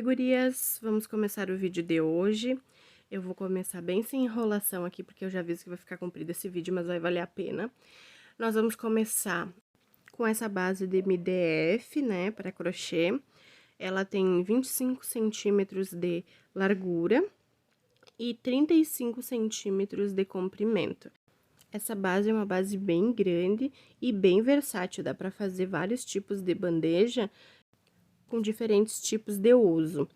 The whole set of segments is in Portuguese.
Oi, gurias! Vamos começar o vídeo de hoje. Eu vou começar bem sem enrolação aqui, porque eu já aviso que vai ficar comprido esse vídeo, mas vai valer a pena. Nós vamos começar com essa base de MDF, né, para crochê. Ela tem 25 centímetros de largura e 35 centímetros de comprimento. Essa base é uma base bem grande e bem versátil, dá para fazer vários tipos de bandeja com diferentes tipos de uso.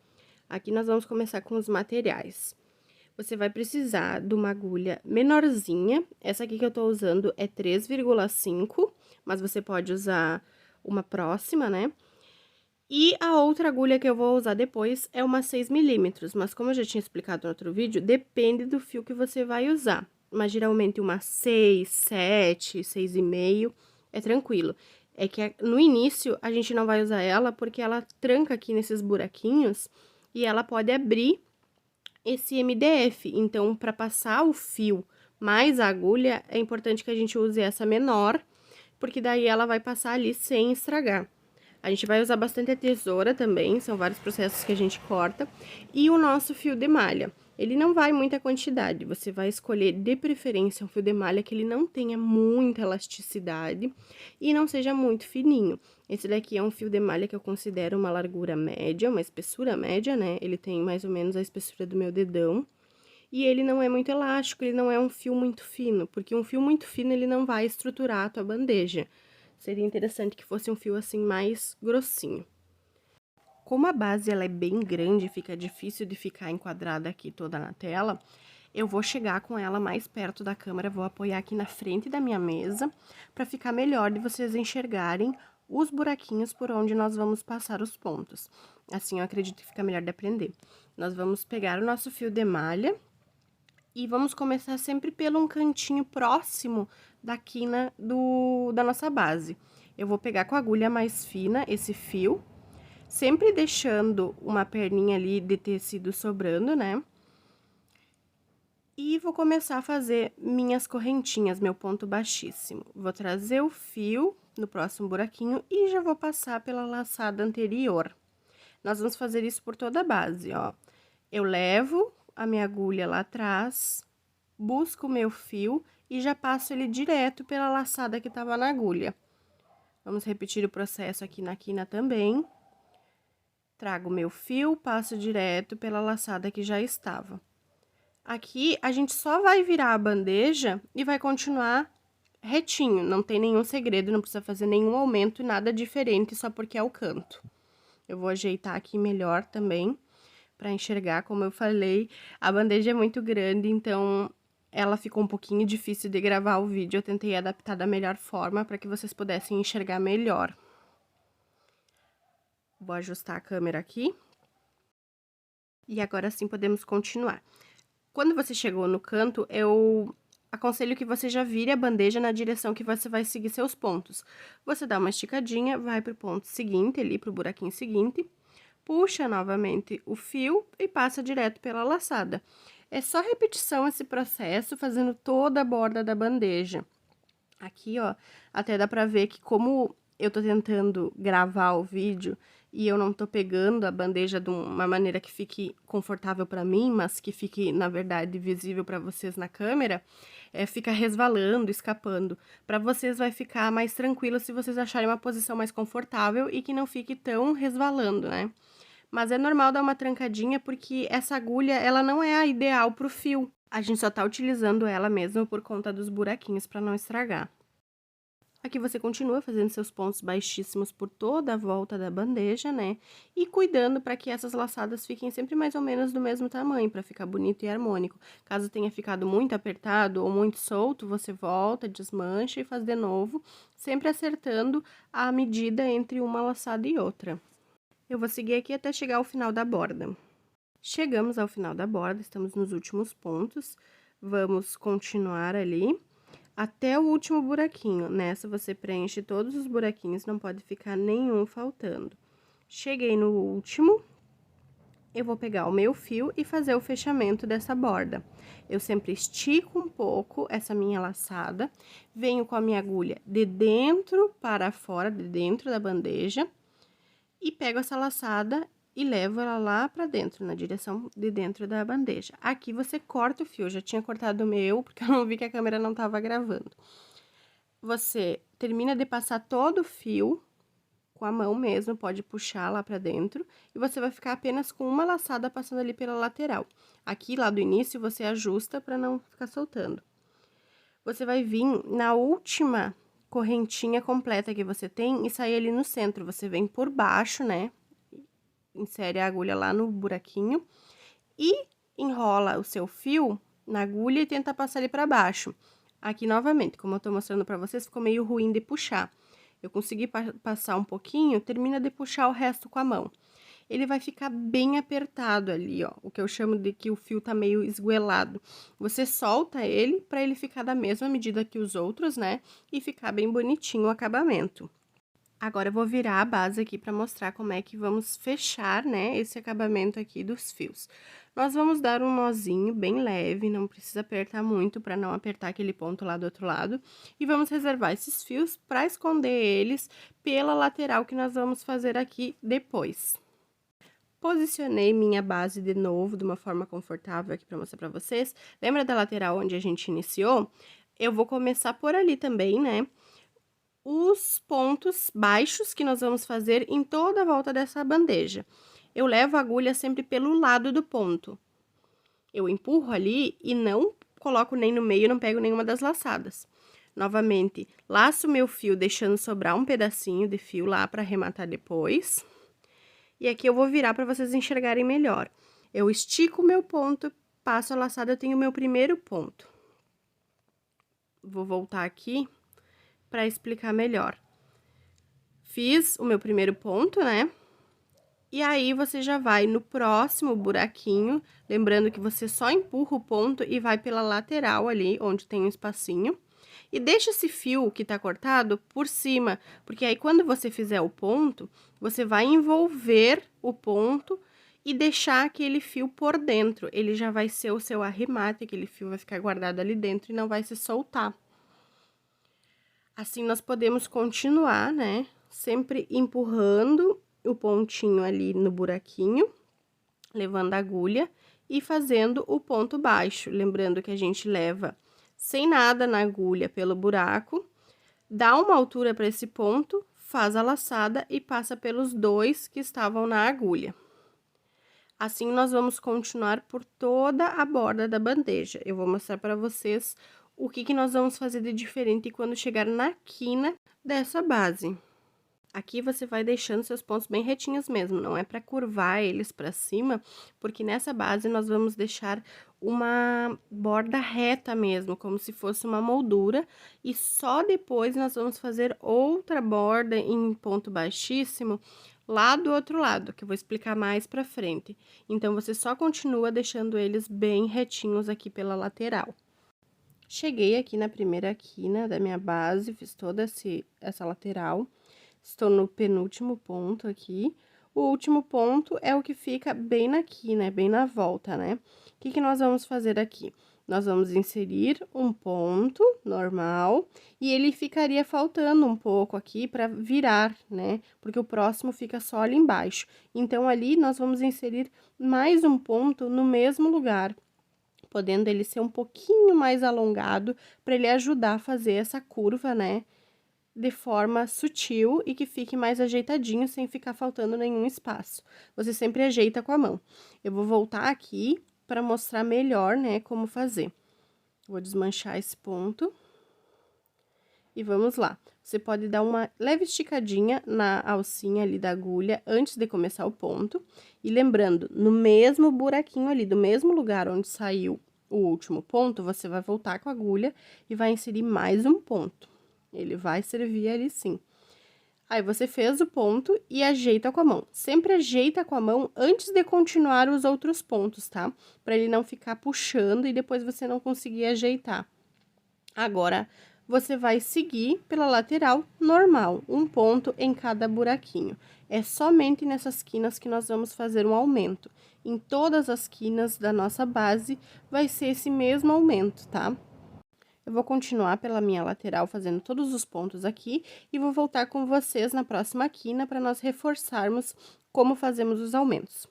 Aqui nós vamos começar com os materiais. Você vai precisar de uma agulha menorzinha, essa aqui que eu tô usando é 3,5, mas você pode usar uma próxima, né? E a outra agulha que eu vou usar depois é uma 6 milímetros, mas como eu já tinha explicado no outro vídeo, depende do fio que você vai usar. Mas geralmente uma 6, 7, 6,5 é tranquilo. É que no início a gente não vai usar ela porque ela tranca aqui nesses buraquinhos e ela pode abrir esse MDF. Então, para passar o fio mais a agulha, é importante que a gente use essa menor, porque daí ela vai passar ali sem estragar. A gente vai usar bastante a tesoura também, são vários processos que a gente corta. E o nosso fio de malha. Ele não vai muita quantidade, você vai escolher de preferência um fio de malha que ele não tenha muita elasticidade e não seja muito fininho. Esse daqui é um fio de malha que eu considero uma largura média, uma espessura média, né? Ele tem mais ou menos a espessura do meu dedão. E ele não é muito elástico, ele não é um fio muito fino, porque um fio muito fino ele não vai estruturar a tua bandeja. Seria interessante que fosse um fio assim mais grossinho. Como a base ela é bem grande, fica difícil de ficar enquadrada aqui toda na tela, eu vou chegar com ela mais perto da câmera, vou apoiar aqui na frente da minha mesa, para ficar melhor de vocês enxergarem os buraquinhos por onde nós vamos passar os pontos. Assim eu acredito que fica melhor de aprender. Nós vamos pegar o nosso fio de malha e vamos começar sempre pelo um cantinho próximo da quina da nossa base. Eu vou pegar com a agulha mais fina esse fio, sempre deixando uma perninha ali de tecido sobrando, né? E vou começar a fazer minhas correntinhas, meu ponto baixíssimo. Vou trazer o fio no próximo buraquinho e já vou passar pela laçada anterior. Nós vamos fazer isso por toda a base, ó. Eu levo a minha agulha lá atrás, busco o meu fio e já passo ele direto pela laçada que tava na agulha. Vamos repetir o processo aqui na quina também. Trago o meu fio, passo direto pela laçada que já estava. Aqui, a gente só vai virar a bandeja e vai continuar retinho, não tem nenhum segredo, não precisa fazer nenhum aumento, nada diferente, só porque é o canto. Eu vou ajeitar aqui melhor também, para enxergar, como eu falei, a bandeja é muito grande, então ela ficou um pouquinho difícil de gravar o vídeo, eu tentei adaptar da melhor forma para que vocês pudessem enxergar melhor. Vou ajustar a câmera aqui. E agora sim podemos continuar. Quando você chegou no canto, eu aconselho que você já vire a bandeja na direção que você vai seguir seus pontos. Você dá uma esticadinha, vai pro ponto seguinte, ali pro buraquinho seguinte, puxa novamente o fio e passa direto pela laçada. É só repetição esse processo, fazendo toda a borda da bandeja. Aqui, ó, até dá pra ver que como eu tô tentando gravar o vídeo e eu não tô pegando a bandeja de uma maneira que fique confortável pra mim, mas que fique, na verdade, visível pra vocês na câmera, fica resvalando, escapando. Pra vocês vai ficar mais tranquilo se vocês acharem uma posição mais confortável e que não fique tão resvalando, né? Mas é normal dar uma trancadinha porque essa agulha, ela não é a ideal pro fio. A gente só tá utilizando ela mesmo por conta dos buraquinhos para não estragar. Aqui você continua fazendo seus pontos baixíssimos por toda a volta da bandeja, né? E cuidando para que essas laçadas fiquem sempre mais ou menos do mesmo tamanho, para ficar bonito e harmônico. Caso tenha ficado muito apertado ou muito solto, você volta, desmancha e faz de novo, sempre acertando a medida entre uma laçada e outra. Eu vou seguir aqui até chegar ao final da borda. Chegamos ao final da borda, estamos nos últimos pontos, vamos continuar ali até o último buraquinho. Nessa, você preenche todos os buraquinhos, não pode ficar nenhum faltando. Cheguei no último, eu vou pegar o meu fio e fazer o fechamento dessa borda. Eu sempre estico um pouco essa minha laçada, venho com a minha agulha de dentro para fora, de dentro da bandeja, e pego essa laçada e levo ela lá pra dentro, na direção de dentro da bandeja. Aqui você corta o fio, eu já tinha cortado o meu, porque eu não vi que a câmera não tava gravando. Você termina de passar todo o fio com a mão mesmo, pode puxar lá pra dentro, e você vai ficar apenas com uma laçada passando ali pela lateral. Aqui, lá do início, você ajusta pra não ficar soltando. Você vai vir na última correntinha completa que você tem e sair ali no centro. Você vem por baixo, né? Insere a agulha lá no buraquinho e enrola o seu fio na agulha e tenta passar ele pra baixo. Aqui, novamente, como eu tô mostrando pra vocês, ficou meio ruim de puxar. Eu consegui passar um pouquinho, termina de puxar o resto com a mão. Ele vai ficar bem apertado ali, ó, o que eu chamo de que o fio tá meio esguelado. Você solta ele pra ele ficar da mesma medida que os outros, né? E ficar bem bonitinho o acabamento. Agora, eu vou virar a base aqui pra mostrar como é que vamos fechar, né, esse acabamento aqui dos fios. Nós vamos dar um nozinho bem leve, não precisa apertar muito pra não apertar aquele ponto lá do outro lado. E vamos reservar esses fios pra esconder eles pela lateral que nós vamos fazer aqui depois. Posicionei minha base de novo, de uma forma confortável aqui pra mostrar pra vocês. Lembra da lateral onde a gente iniciou? Eu vou começar por ali também, né? Os pontos baixos que nós vamos fazer em toda a volta dessa bandeja. Eu levo a agulha sempre pelo lado do ponto. Eu empurro ali e não coloco nem no meio, não pego nenhuma das laçadas. Novamente, laço meu fio, deixando sobrar um pedacinho de fio lá para arrematar depois. E aqui eu vou virar para vocês enxergarem melhor. Eu estico o meu ponto, passo a laçada, eu tenho o meu primeiro ponto. Vou voltar aqui para explicar melhor. Fiz o meu primeiro ponto, né? E aí, você já vai no próximo buraquinho, lembrando que você só empurra o ponto e vai pela lateral ali, onde tem um espacinho. E deixa esse fio que tá cortado por cima, porque aí quando você fizer o ponto, você vai envolver o ponto e deixar aquele fio por dentro. Ele já vai ser o seu arremate, aquele fio vai ficar guardado ali dentro e não vai se soltar. Assim, nós podemos continuar, né? Sempre empurrando o pontinho ali no buraquinho, levando a agulha e fazendo o ponto baixo. Lembrando que a gente leva sem nada na agulha pelo buraco, dá uma altura para esse ponto, faz a laçada e passa pelos dois que estavam na agulha. Assim, nós vamos continuar por toda a borda da bandeja. Eu vou mostrar para vocês o que nós vamos fazer de diferente quando chegar na quina dessa base. Aqui você vai deixando seus pontos bem retinhos mesmo, não é para curvar eles para cima, porque nessa base nós vamos deixar uma borda reta mesmo, como se fosse uma moldura, e só depois nós vamos fazer outra borda em ponto baixíssimo lá do outro lado, que eu vou explicar mais pra frente. Então, você só continua deixando eles bem retinhos aqui pela lateral. Cheguei aqui na primeira quina da minha base, fiz toda essa lateral. Estou no penúltimo ponto aqui. O último ponto é o que fica bem na quina, bem na volta, né? O que nós vamos fazer aqui? Nós vamos inserir um ponto normal e ele ficaria faltando um pouco aqui para virar, né? Porque o próximo fica só ali embaixo. Então, ali nós vamos inserir mais um ponto no mesmo lugar, podendo ele ser um pouquinho mais alongado para ele ajudar a fazer essa curva, né? De forma sutil e que fique mais ajeitadinho, sem ficar faltando nenhum espaço. Você sempre ajeita com a mão. Eu vou voltar aqui para mostrar melhor, né, como fazer. Vou desmanchar esse ponto. E vamos lá. Você pode dar uma leve esticadinha na alcinha ali da agulha antes de começar o ponto. E lembrando, no mesmo buraquinho ali, do mesmo lugar onde saiu o último ponto, você vai voltar com a agulha e vai inserir mais um ponto. Ele vai servir ali sim. Aí, você fez o ponto e ajeita com a mão. Sempre ajeita com a mão antes de continuar os outros pontos, tá? Pra ele não ficar puxando e depois você não conseguir ajeitar. Agora, você vai seguir pela lateral normal, um ponto em cada buraquinho. É somente nessas quinas que nós vamos fazer um aumento. Em todas as quinas da nossa base, vai ser esse mesmo aumento, tá? Eu vou continuar pela minha lateral fazendo todos os pontos aqui e vou voltar com vocês na próxima quina para nós reforçarmos como fazemos os aumentos.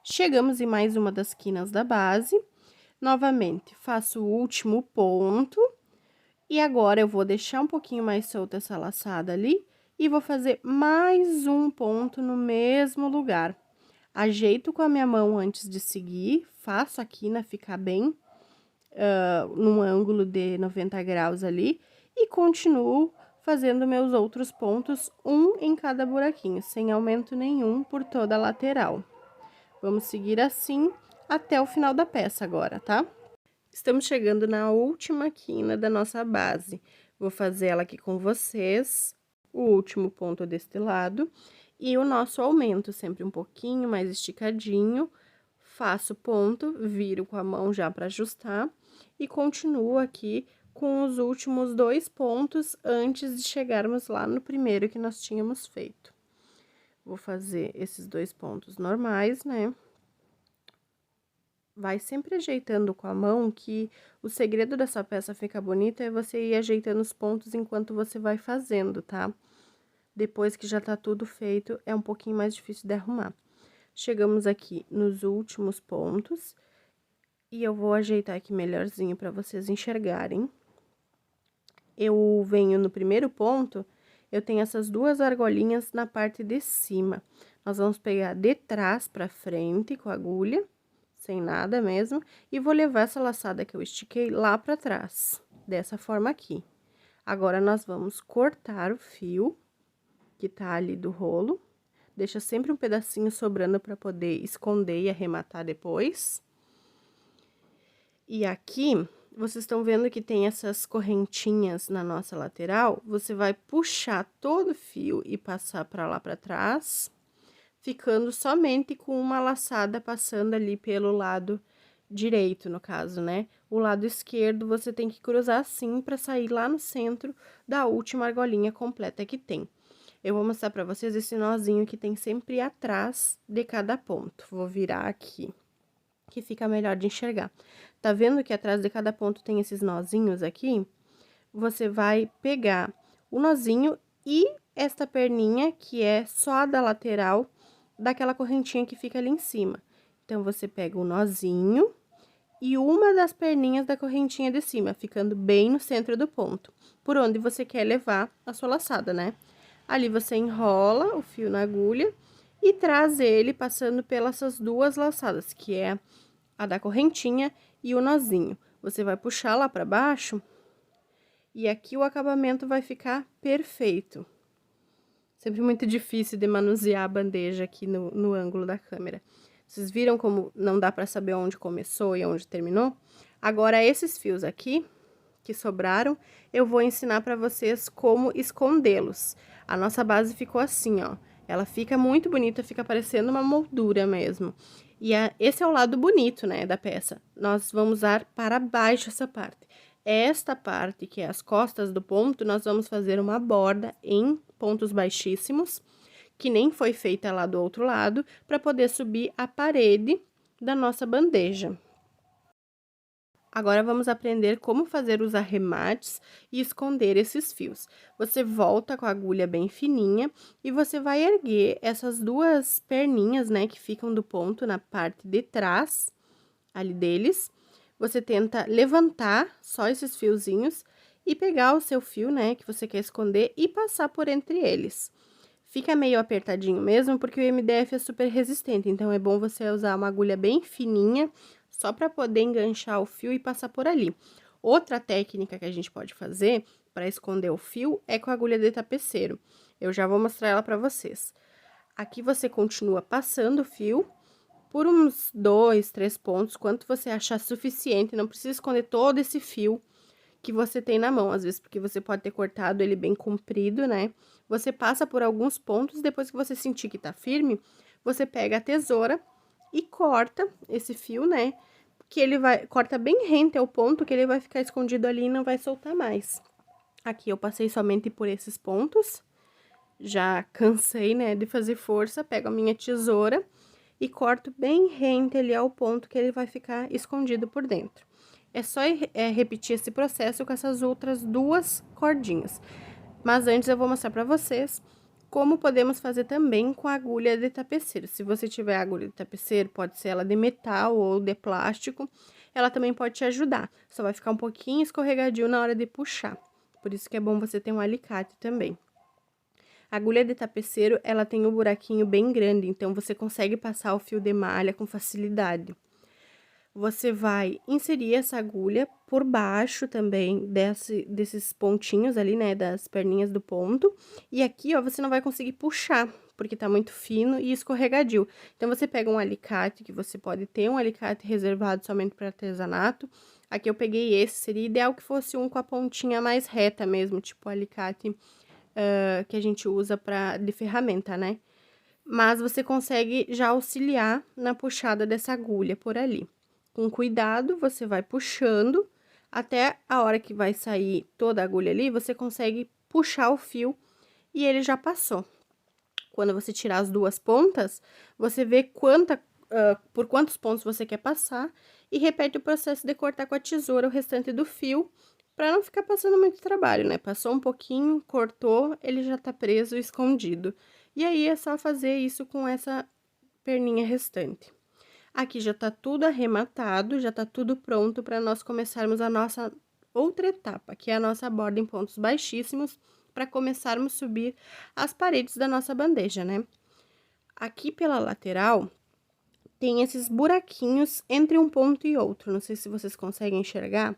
Chegamos em mais uma das quinas da base, novamente faço o último ponto, e agora eu vou deixar um pouquinho mais solta essa laçada ali, e vou fazer mais um ponto no mesmo lugar. Ajeito com a minha mão antes de seguir, faço a quina ficar bem num ângulo de 90 graus ali, e continuo fazendo meus outros pontos, um em cada buraquinho, sem aumento nenhum por toda a lateral. Vamos seguir assim até o final da peça agora, tá? Estamos chegando na última quina da nossa base. Vou fazer ela aqui com vocês, o último ponto deste lado, e o nosso aumento, sempre um pouquinho mais esticadinho. Faço ponto, viro com a mão já para ajustar, e continuo aqui com os últimos 2 pontos antes de chegarmos lá no primeiro que nós tínhamos feito. Vou fazer esses 2 pontos normais, né? Vai sempre ajeitando com a mão, que o segredo dessa peça ficar bonita é você ir ajeitando os pontos enquanto você vai fazendo, tá? Depois que já tá tudo feito, é um pouquinho mais difícil de arrumar. Chegamos aqui nos últimos pontos, e eu vou ajeitar aqui melhorzinho para vocês enxergarem. Eu venho no primeiro ponto, eu tenho essas 2 argolinhas na parte de cima. Nós vamos pegar de trás para frente com a agulha, sem nada mesmo, e vou levar essa laçada que eu estiquei lá para trás, dessa forma aqui. Agora, nós vamos cortar o fio que tá ali do rolo, deixa sempre um pedacinho sobrando para poder esconder e arrematar depois. E aqui, vocês estão vendo que tem essas correntinhas na nossa lateral, você vai puxar todo o fio e passar para lá para trás, ficando somente com uma laçada passando ali pelo lado direito, no caso, né? O lado esquerdo você tem que cruzar assim para sair lá no centro da última argolinha completa que tem. Eu vou mostrar para vocês esse nozinho que tem sempre atrás de cada ponto. Vou virar aqui, que fica melhor de enxergar. Tá vendo que atrás de cada ponto tem esses nozinhos aqui? Você vai pegar o nozinho e esta perninha, que é só a da lateral, daquela correntinha que fica ali em cima. Então, você pega o nozinho e uma das perninhas da correntinha de cima, ficando bem no centro do ponto, por onde você quer levar a sua laçada, né? Ali você enrola o fio na agulha e traz ele passando pelas essas 2 laçadas, que é a da correntinha e o nozinho. Você vai puxar lá pra baixo e aqui o acabamento vai ficar perfeito. Sempre muito difícil de manusear a bandeja aqui no ângulo da câmera. Vocês viram como não dá pra saber onde começou e onde terminou? Agora, esses fios aqui, que sobraram, eu vou ensinar pra vocês como escondê-los. A nossa base ficou assim, ó. Ela fica muito bonita, fica parecendo uma moldura mesmo. E esse é o lado bonito, né, da peça. Nós vamos usar para baixo essa parte. Esta parte, que é as costas do ponto, nós vamos fazer uma borda em pontos baixíssimos, que nem foi feita lá do outro lado, para poder subir a parede da nossa bandeja. Agora, vamos aprender como fazer os arremates e esconder esses fios. Você volta com a agulha bem fininha e você vai erguer essas 2 perninhas, né, que ficam do ponto na parte de trás, ali deles. Você tenta levantar só esses fiozinhos e pegar o seu fio, né, que você quer esconder e passar por entre eles. Fica meio apertadinho mesmo, porque o MDF é super resistente, então é bom você usar uma agulha bem fininha, só para poder enganchar o fio e passar por ali. Outra técnica que a gente pode fazer para esconder o fio é com a agulha de tapeceiro. Eu já vou mostrar ela para vocês. Aqui você continua passando o fio por uns 2, 3 pontos, quanto você achar suficiente, não precisa esconder todo esse fio que você tem na mão, às vezes, porque você pode ter cortado ele bem comprido, né? Você passa por alguns pontos, depois que você sentir que tá firme, você pega a tesoura e corta esse fio, né? Que ele corta bem rente ao ponto que ele vai ficar escondido ali e não vai soltar mais. Aqui eu passei somente por esses pontos, já cansei, né, de fazer força, pego a minha tesoura e corto bem rente ali ao ponto que ele vai ficar escondido por dentro. É só repetir esse processo com essas outras 2 cordinhas. Mas antes eu vou mostrar pra vocês como podemos fazer também com a agulha de tapeceiro. Se você tiver agulha de tapeceiro, pode ser ela de metal ou de plástico, ela também pode te ajudar. Só vai ficar um pouquinho escorregadio na hora de puxar. Por isso que é bom você ter um alicate também. A agulha de tapeceiro, ela tem um buraquinho bem grande, então você consegue passar o fio de malha com facilidade. Você vai inserir essa agulha por baixo também desses pontinhos ali, né, das perninhas do ponto. E aqui, ó, você não vai conseguir puxar, porque tá muito fino e escorregadio. Então, você pega um alicate, que você pode ter um alicate reservado somente para artesanato. Aqui eu peguei esse, seria ideal que fosse um com a pontinha mais reta mesmo, tipo o alicate que a gente usa de ferramenta, né? Mas você consegue já auxiliar na puxada dessa agulha por ali. Com cuidado, você vai puxando até a hora que vai sair toda a agulha ali, você consegue puxar o fio e ele já passou. Quando você tirar as duas pontas, você vê por quantos pontos você quer passar e repete o processo de cortar com a tesoura o restante do fio, para não ficar passando muito trabalho, né? Passou um pouquinho, cortou, ele já tá preso e escondido. E aí, é só fazer isso com essa perninha restante. Aqui já tá tudo arrematado, já tá tudo pronto para nós começarmos a nossa outra etapa, que é a nossa borda em pontos baixíssimos, para começarmos a subir as paredes da nossa bandeja, né? Aqui pela lateral, tem esses buraquinhos entre um ponto e outro, não sei se vocês conseguem enxergar.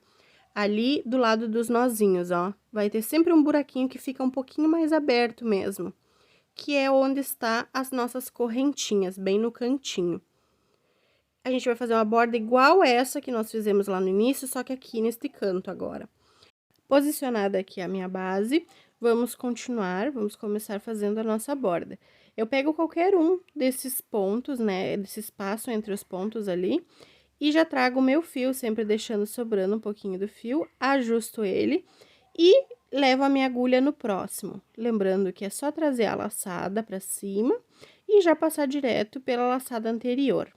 Ali do lado dos nozinhos, ó, vai ter sempre um buraquinho que fica um pouquinho mais aberto mesmo, que é onde está as nossas correntinhas, bem no cantinho. A gente vai fazer uma borda igual essa que nós fizemos lá no início, só que aqui neste canto agora. Posicionada aqui a minha base, vamos começar fazendo a nossa borda. Eu pego qualquer um desses pontos, né, desse espaço entre os pontos ali, e já trago o meu fio, sempre deixando sobrando um pouquinho do fio, ajusto ele e levo a minha agulha no próximo. Lembrando que é só trazer a laçada pra cima e já passar direto pela laçada anterior.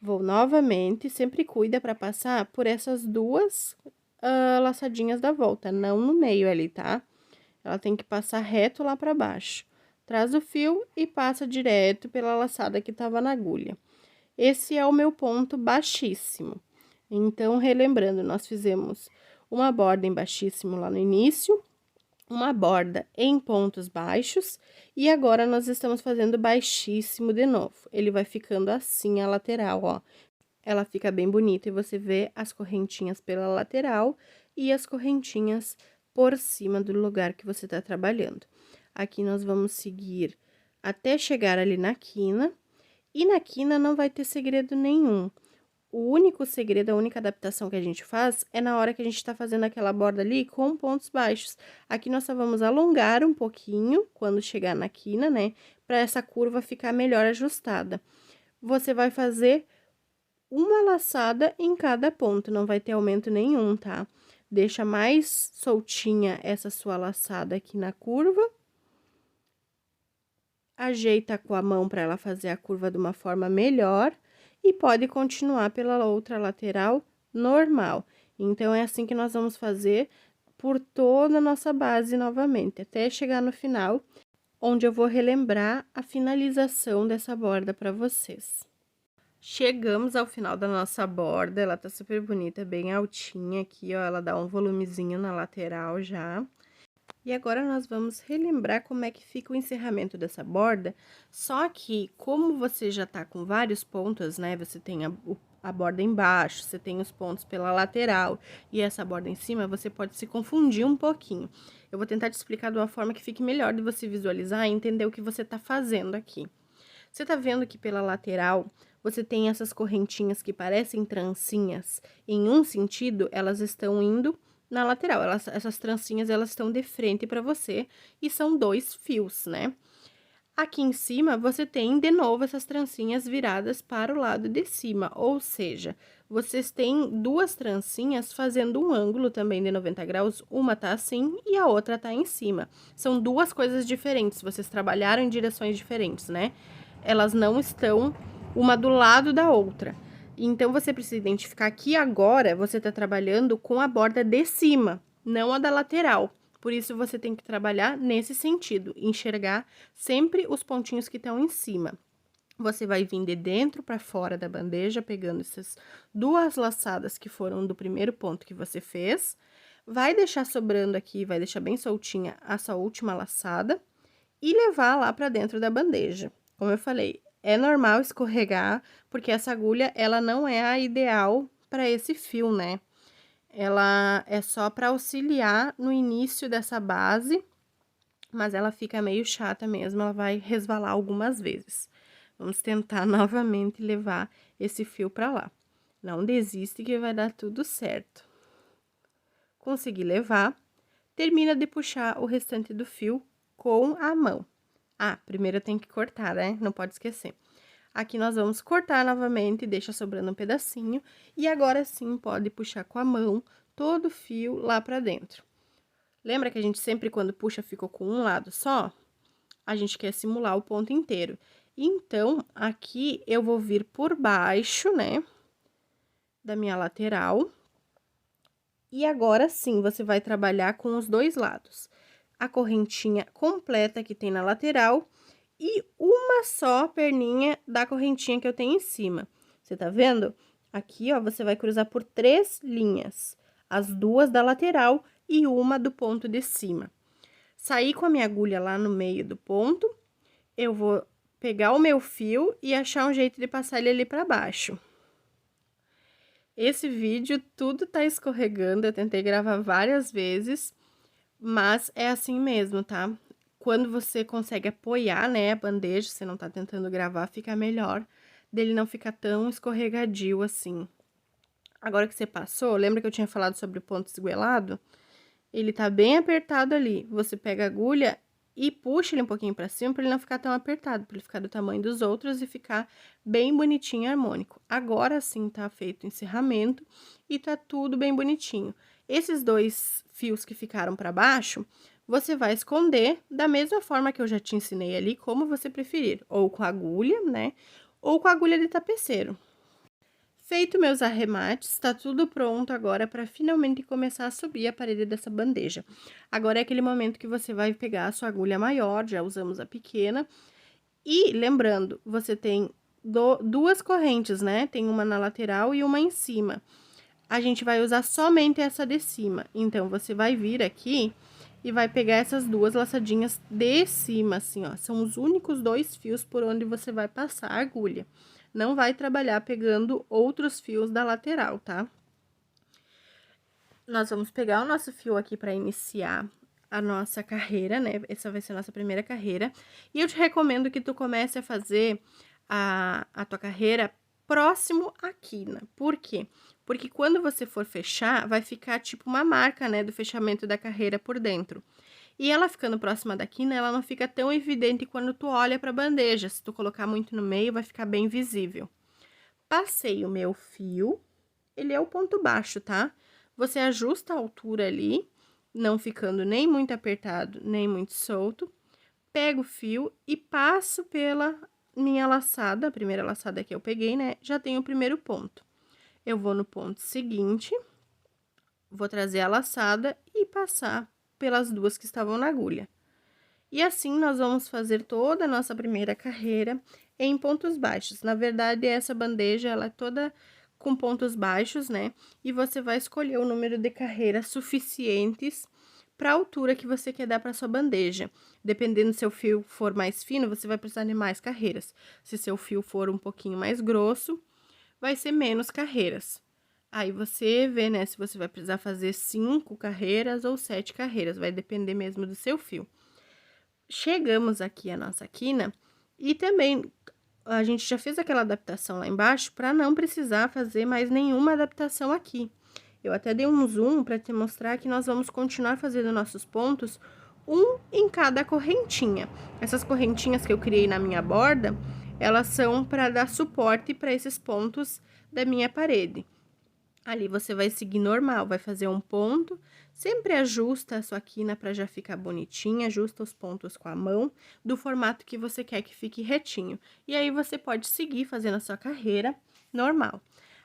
Vou novamente, sempre cuida para passar por essas duas laçadinhas da volta, não no meio ali, tá? Ela tem que passar reto lá para baixo. Traz o fio e passa direto pela laçada que tava na agulha. Esse é o meu ponto baixíssimo. Então, relembrando, nós fizemos uma borda em baixíssimo lá no início, uma borda em pontos baixos, e agora nós estamos fazendo baixíssimo de novo. Ele vai ficando assim a lateral, ó. Ela fica bem bonita e você vê as correntinhas pela lateral e as correntinhas por cima do lugar que você tá trabalhando. Aqui nós vamos seguir até chegar ali na quina. E na quina não vai ter segredo nenhum. O único segredo, a única adaptação que a gente faz é na hora que a gente tá fazendo aquela borda ali com pontos baixos. Aqui nós só vamos alongar um pouquinho quando chegar na quina, né? Pra essa curva ficar melhor ajustada. Você vai fazer uma laçada em cada ponto, não vai ter aumento nenhum, tá? Deixa mais soltinha essa sua laçada aqui na curva. Ajeita com a mão para ela fazer a curva de uma forma melhor e pode continuar pela outra lateral normal. Então, é assim que nós vamos fazer por toda a nossa base novamente, até chegar no final, onde eu vou relembrar a finalização dessa borda para vocês. Chegamos ao final da nossa borda, ela tá super bonita, bem altinha aqui, ó, ela dá um volumezinho na lateral já. E agora, nós vamos relembrar como é que fica o encerramento dessa borda, só que, como você já tá com vários pontos, né, você tem a borda embaixo, você tem os pontos pela lateral e essa borda em cima, você pode se confundir um pouquinho. Eu vou tentar te explicar de uma forma que fique melhor de você visualizar e entender o que você tá fazendo aqui. Você tá vendo que pela lateral, você tem essas correntinhas que parecem trancinhas, em um sentido, elas estão indo na lateral, essas trancinhas, elas estão de frente para você e são 2 fios, né? Aqui em cima, você tem, de novo, essas trancinhas viradas para o lado de cima, ou seja, vocês têm 2 trancinhas fazendo um ângulo também de 90 graus, uma tá assim e a outra tá em cima. São 2 coisas diferentes, vocês trabalharam em direções diferentes, né? Elas não estão uma do lado da outra. Então, você precisa identificar que agora você tá trabalhando com a borda de cima, não a da lateral. Por isso, você tem que trabalhar nesse sentido, enxergar sempre os pontinhos que estão em cima. Você vai vir de dentro para fora da bandeja, pegando essas 2 laçadas que foram do primeiro ponto que você fez. Vai deixar sobrando aqui, vai deixar bem soltinha a sua última laçada e levar lá para dentro da bandeja. Como eu falei, é normal escorregar, porque essa agulha, ela não é a ideal para esse fio, né? Ela é só para auxiliar no início dessa base, mas ela fica meio chata mesmo, ela vai resvalar algumas vezes. Vamos tentar novamente levar esse fio para lá. Não desiste que vai dar tudo certo. Consegui levar, termina de puxar o restante do fio com a mão. Ah, primeiro tem que cortar, né? Não pode esquecer. Aqui nós vamos cortar novamente, deixa sobrando um pedacinho. E agora sim, pode puxar com a mão todo o fio lá pra dentro. Lembra que a gente sempre, quando puxa, ficou com um lado só? A gente quer simular o ponto inteiro. Então, aqui eu vou vir por baixo, né? Da minha lateral. E agora sim, você vai trabalhar com os 2 lados. A correntinha completa que tem na lateral e uma só perninha da correntinha que eu tenho em cima. Você tá vendo? Aqui, ó, você vai cruzar por 3 linhas, as 2 da lateral e uma do ponto de cima. Saí com a minha agulha lá no meio do ponto, eu vou pegar o meu fio e achar um jeito de passar ele ali pra baixo. Esse vídeo tudo tá escorregando, eu tentei gravar várias vezes, mas é assim mesmo, tá? Quando você consegue apoiar, né, a bandeja, você não tá tentando gravar, fica melhor, dele não ficar tão escorregadio assim. Agora que você passou, lembra que eu tinha falado sobre o ponto esguelado? Ele tá bem apertado ali, você pega a agulha e puxa ele um pouquinho pra cima pra ele não ficar tão apertado, pra ele ficar do tamanho dos outros e ficar bem bonitinho e harmônico. Agora sim tá feito o encerramento e tá tudo bem bonitinho. Esses 2 fios que ficaram pra baixo, você vai esconder da mesma forma que eu já te ensinei ali, como você preferir, ou com agulha, né, ou com agulha de tapeceiro. Feito meus arremates, tá tudo pronto agora para finalmente começar a subir a parede dessa bandeja. Agora é aquele momento que você vai pegar a sua agulha maior, já usamos a pequena, e lembrando, você tem 2 correntes, né? Tem uma na lateral e uma em cima. A gente vai usar somente essa de cima, então, você vai vir aqui e vai pegar essas 2 laçadinhas de cima, assim, ó. São os únicos 2 fios por onde você vai passar a agulha. Não vai trabalhar pegando outros fios da lateral, tá? Nós vamos pegar o nosso fio aqui para iniciar a nossa carreira, né? Essa vai ser a nossa primeira carreira. E eu te recomendo que tu comece a fazer a tua carreira próximo à quina. Por quê? Porque quando você for fechar, vai ficar tipo uma marca, né, do fechamento da carreira por dentro. E ela ficando próxima da quina, ela não fica tão evidente quando tu olha para a bandeja. Se tu colocar muito no meio, vai ficar bem visível. Passei o meu fio, ele é o ponto baixo, tá? Você ajusta a altura ali, não ficando nem muito apertado, nem muito solto. Pego o fio e passo pela minha laçada, a primeira laçada que eu peguei, né? Já tenho o primeiro ponto. Eu vou no ponto seguinte, vou trazer a laçada e passar pelas 2 que estavam na agulha. E assim, nós vamos fazer toda a nossa primeira carreira em pontos baixos. Na verdade, essa bandeja, ela é toda com pontos baixos, né? E você vai escolher o número de carreiras suficientes para a altura que você quer dar para sua bandeja. Dependendo se seu fio for mais fino, você vai precisar de mais carreiras. Se seu fio for um pouquinho mais grosso, vai ser menos carreiras. Aí, você vê, né, se você vai precisar fazer 5 carreiras ou 7 carreiras, vai depender mesmo do seu fio. Chegamos aqui à nossa quina e também a gente já fez aquela adaptação lá embaixo para não precisar fazer mais nenhuma adaptação aqui. Eu até dei um zoom para te mostrar que nós vamos continuar fazendo nossos pontos, um em cada correntinha. Essas correntinhas que eu criei na minha borda, elas são para dar suporte para esses pontos da minha parede. Ali você vai seguir normal, vai fazer um ponto, sempre ajusta a sua quina para já ficar bonitinha, ajusta os pontos com a mão, do formato que você quer que fique retinho. E aí, você pode seguir fazendo a sua carreira normal.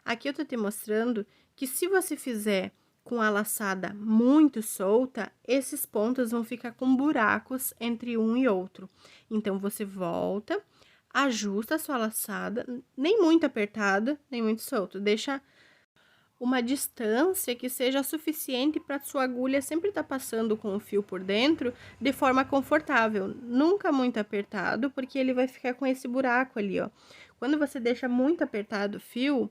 Aqui eu tô te mostrando que se você fizer com a laçada muito solta, esses pontos vão ficar com buracos entre um e outro. Então, você volta, ajusta a sua laçada, nem muito apertada, nem muito solto, deixa uma distância que seja suficiente para sua agulha sempre estar passando com o fio por dentro de forma confortável, nunca muito apertado, porque ele vai ficar com esse buraco ali, ó. Quando você deixa muito apertado o fio,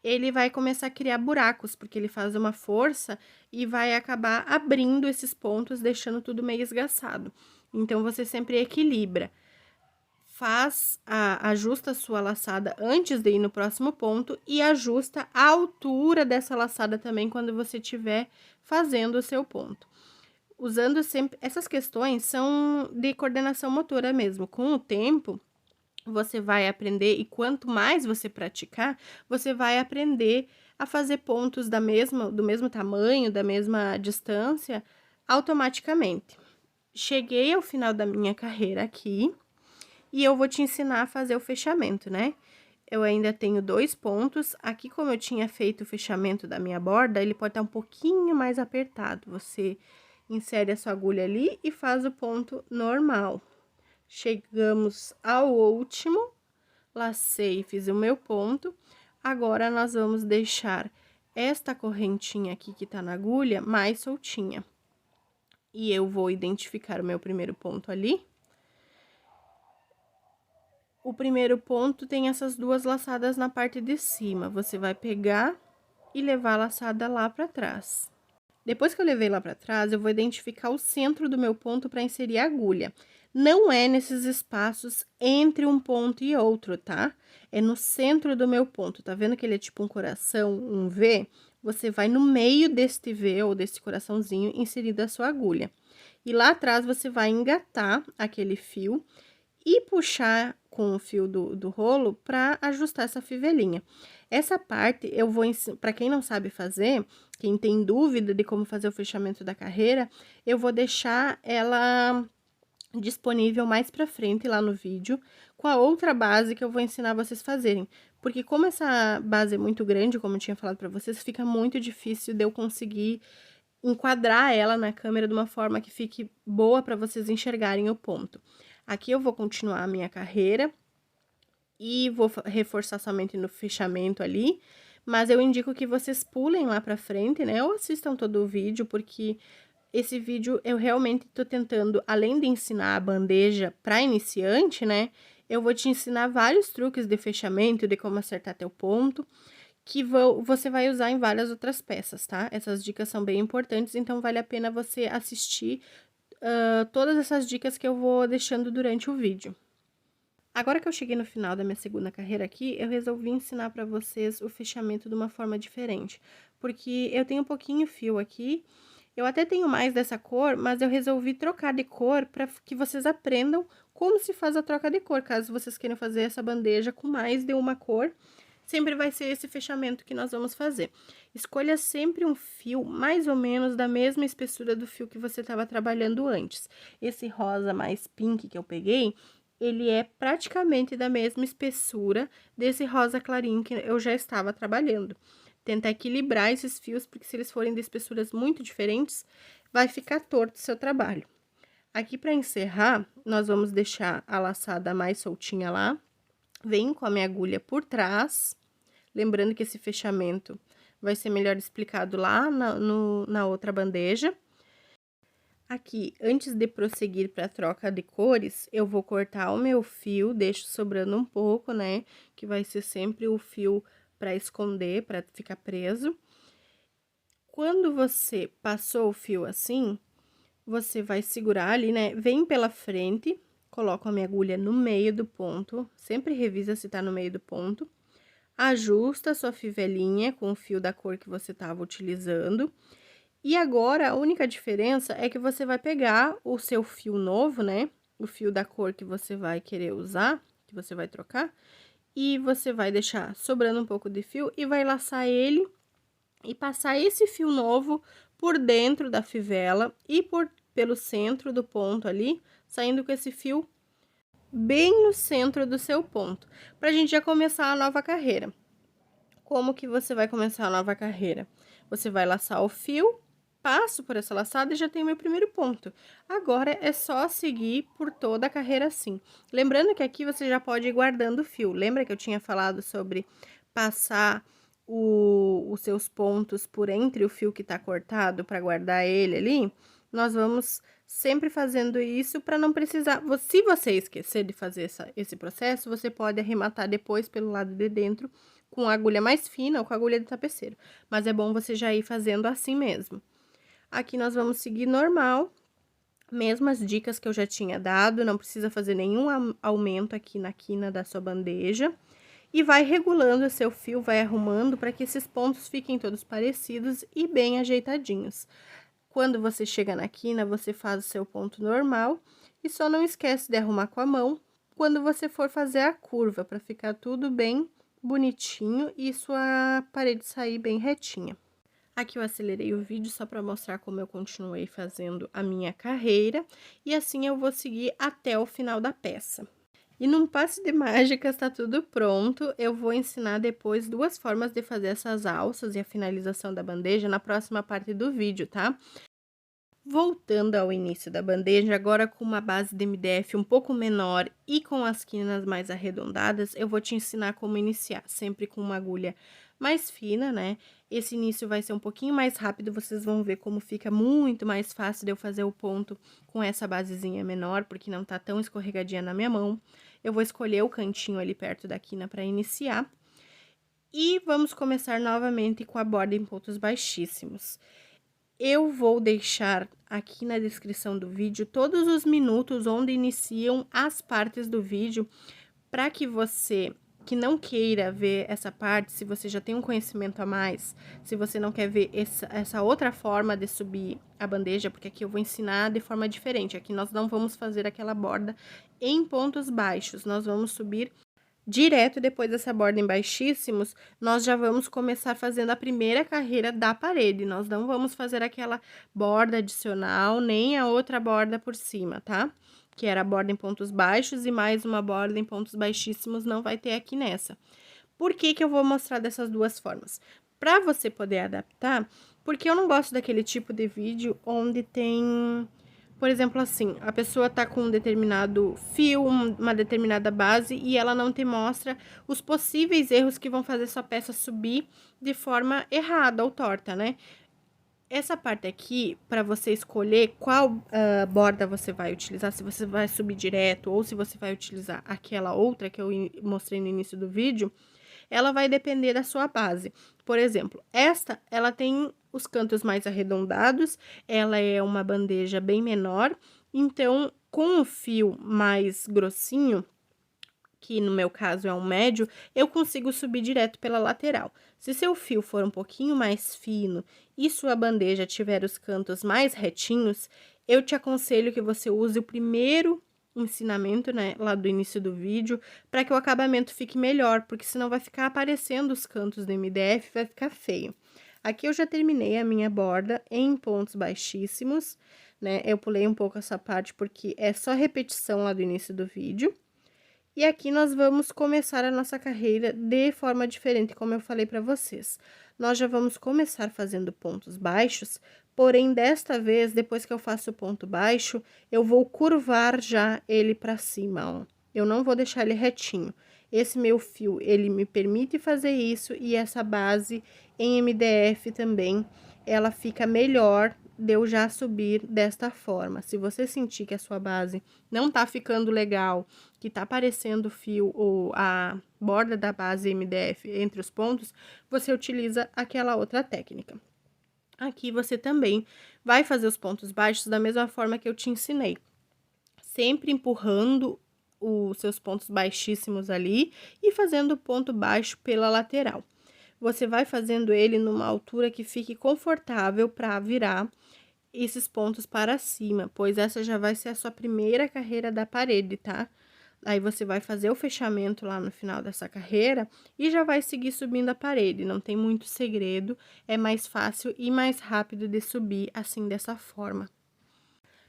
ele vai começar a criar buracos, porque ele faz uma força e vai acabar abrindo esses pontos, deixando tudo meio esgaçado. Então, você sempre equilibra. Ajusta a sua laçada antes de ir no próximo ponto e ajusta a altura dessa laçada também quando você estiver fazendo o seu ponto. Usando sempre, essas questões são de coordenação motora mesmo. Com o tempo, você vai aprender e quanto mais você praticar, você vai aprender a fazer pontos do mesmo tamanho, da mesma distância, automaticamente. Cheguei ao final da minha carreira aqui e eu vou te ensinar a fazer o fechamento, né? Eu ainda tenho 2 pontos. Aqui, como eu tinha feito o fechamento da minha borda, ele pode estar um pouquinho mais apertado. Você insere a sua agulha ali e faz o ponto normal. Chegamos ao último, lacei e fiz o meu ponto. Agora, nós vamos deixar esta correntinha aqui que tá na agulha mais soltinha. E eu vou identificar o meu primeiro ponto ali. O primeiro ponto tem essas 2 laçadas na parte de cima. Você vai pegar e levar a laçada lá pra trás. Depois que eu levei lá pra trás, eu vou identificar o centro do meu ponto para inserir a agulha. Não é nesses espaços entre um ponto e outro, tá? É no centro do meu ponto. Tá vendo que ele é tipo um coração, um V? Você vai no meio deste V ou desse coraçãozinho inserida a sua agulha. E lá atrás você vai engatar aquele fio e puxar com o fio do rolo para ajustar essa fivelinha. Essa parte eu vou ensinar, para quem não sabe fazer, quem tem dúvida de como fazer o fechamento da carreira, eu vou deixar ela disponível mais pra frente lá no vídeo, com a outra base que eu vou ensinar vocês fazerem. Porque como essa base é muito grande, como eu tinha falado pra vocês, fica muito difícil de eu conseguir enquadrar ela na câmera de uma forma que fique boa pra vocês enxergarem o ponto. Aqui eu vou continuar a minha carreira e vou reforçar somente no fechamento ali, mas eu indico que vocês pulem lá pra frente, né, ou assistam todo o vídeo, porque esse vídeo eu realmente tô tentando, além de ensinar a bandeja para iniciante, né, eu vou te ensinar vários truques de fechamento, de como acertar teu ponto, que você vai usar em várias outras peças, tá? Essas dicas são bem importantes, então vale a pena você assistir todas essas dicas que eu vou deixando durante o vídeo. Agora que eu cheguei no final da minha segunda carreira aqui, eu resolvi ensinar para vocês o fechamento de uma forma diferente, porque eu tenho um pouquinho fio aqui. Eu até tenho mais dessa cor, mas eu resolvi trocar de cor para que vocês aprendam como se faz a troca de cor. Caso vocês queiram fazer essa bandeja com mais de uma cor, sempre vai ser esse fechamento que nós vamos fazer. Escolha sempre um fio mais ou menos da mesma espessura do fio que você estava trabalhando antes. Esse rosa mais pink que eu peguei, ele é praticamente da mesma espessura desse rosa clarinho que eu já estava trabalhando. Tentar equilibrar esses fios, porque se eles forem de espessuras muito diferentes, vai ficar torto o seu trabalho. Aqui, para encerrar, nós vamos deixar a laçada mais soltinha lá. Venho com a minha agulha por trás, lembrando que esse fechamento vai ser melhor explicado lá na outra bandeja. Aqui, antes de prosseguir para a troca de cores, eu vou cortar o meu fio, deixo sobrando um pouco, né? Que vai ser sempre o fio para esconder, para ficar preso. Quando você passou o fio assim, você vai segurar ali, né? Vem pela frente, coloco a minha agulha no meio do ponto, sempre revisa se tá no meio do ponto. Ajusta a sua fivelinha com o fio da cor que você tava utilizando. E agora, a única diferença é que você vai pegar o seu fio novo, né? O fio da cor que você vai querer usar, que você vai trocar. E você vai deixar sobrando um pouco de fio e vai laçar ele e passar esse fio novo por dentro da fivela e pelo centro do ponto ali, saindo com esse fio bem no centro do seu ponto, pra gente já começar a nova carreira. Como que você vai começar a nova carreira? Você vai laçar o fio, passo por essa laçada e já tem o meu primeiro ponto. Agora, é só seguir por toda a carreira assim. Lembrando que aqui você já pode ir guardando o fio. Lembra que eu tinha falado sobre passar os seus pontos por entre o fio que tá cortado para guardar ele ali? Nós vamos sempre fazendo isso para não precisar. Se você esquecer de fazer esse processo, você pode arrematar depois pelo lado de dentro com a agulha mais fina ou com a agulha de tapeceiro. Mas é bom você já ir fazendo assim mesmo. Aqui nós vamos seguir normal, mesmas dicas que eu já tinha dado, não precisa fazer nenhum aumento aqui na quina da sua bandeja. E vai regulando o seu fio, vai arrumando para que esses pontos fiquem todos parecidos e bem ajeitadinhos. Quando você chega na quina, você faz o seu ponto normal e só não esquece de arrumar com a mão quando você for fazer a curva, para ficar tudo bem bonitinho e sua parede sair bem retinha. Aqui eu acelerei o vídeo só para mostrar como eu continuei fazendo a minha carreira, e assim eu vou seguir até o final da peça. E num passe de mágica está tudo pronto, eu vou ensinar depois duas formas de fazer essas alças e a finalização da bandeja na próxima parte do vídeo, tá? Voltando ao início da bandeja, agora com uma base de MDF um pouco menor e com as quinas mais arredondadas, eu vou te ensinar como iniciar, sempre com uma agulha mais fina, né? Esse início vai ser um pouquinho mais rápido, vocês vão ver como fica muito mais fácil de eu fazer o ponto com essa basezinha menor, porque não tá tão escorregadinha na minha mão. Eu vou escolher o cantinho ali perto da quina para iniciar. E vamos começar novamente com a borda em pontos baixíssimos. Eu vou deixar aqui na descrição do vídeo todos os minutos onde iniciam as partes do vídeo, para que você que não queira ver essa parte, se você já tem um conhecimento a mais, se você não quer ver essa outra forma de subir a bandeja, porque aqui eu vou ensinar de forma diferente. Aqui nós não vamos fazer aquela borda em pontos baixos, nós vamos subir direto. Depois dessa borda em baixíssimos, nós já vamos começar fazendo a primeira carreira da parede. Nós não vamos fazer aquela borda adicional, nem a outra borda por cima, tá? Que era a borda em pontos baixos e mais uma borda em pontos baixíssimos, não vai ter aqui nessa. Por que que eu vou mostrar dessas duas formas? Para você poder adaptar, porque eu não gosto daquele tipo de vídeo onde tem... Por exemplo, assim, a pessoa tá com um determinado fio, uma determinada base, e ela não te mostra os possíveis erros que vão fazer sua peça subir de forma errada ou torta, né? Essa parte aqui, para você escolher qual borda você vai utilizar, se você vai subir direto ou se você vai utilizar aquela outra que eu mostrei no início do vídeo, ela vai depender da sua base. Por exemplo, esta, ela tem os cantos mais arredondados, ela é uma bandeja bem menor, então, com o fio mais grossinho, que no meu caso é um médio, eu consigo subir direto pela lateral. Se seu fio for um pouquinho mais fino e sua bandeja tiver os cantos mais retinhos, eu te aconselho que você use o primeiro ensinamento, né, lá do início do vídeo, para que o acabamento fique melhor, porque senão vai ficar aparecendo os cantos do MDF, vai ficar feio. Aqui eu já terminei a minha borda em pontos baixíssimos, né, eu pulei um pouco essa parte porque é só repetição lá do início do vídeo. E aqui nós vamos começar a nossa carreira de forma diferente, como eu falei para vocês. Nós já vamos começar fazendo pontos baixos, porém, desta vez, depois que eu faço o ponto baixo, eu vou curvar já ele para cima, ó. Eu não vou deixar ele retinho. Esse meu fio, ele me permite fazer isso, e essa base em MDF também, ela fica melhor de eu já subir desta forma. Se você sentir que a sua base não tá ficando legal, que tá aparecendo o fio ou a borda da base MDF entre os pontos, você utiliza aquela outra técnica. Aqui você também vai fazer os pontos baixos da mesma forma que eu te ensinei, sempre empurrando os seus pontos baixíssimos ali e fazendo o ponto baixo pela lateral. Você vai fazendo ele numa altura que fique confortável para virar esses pontos para cima, pois essa já vai ser a sua primeira carreira da parede, tá? Aí você vai fazer o fechamento lá no final dessa carreira e já vai seguir subindo a parede. Não tem muito segredo, é mais fácil e mais rápido de subir assim dessa forma.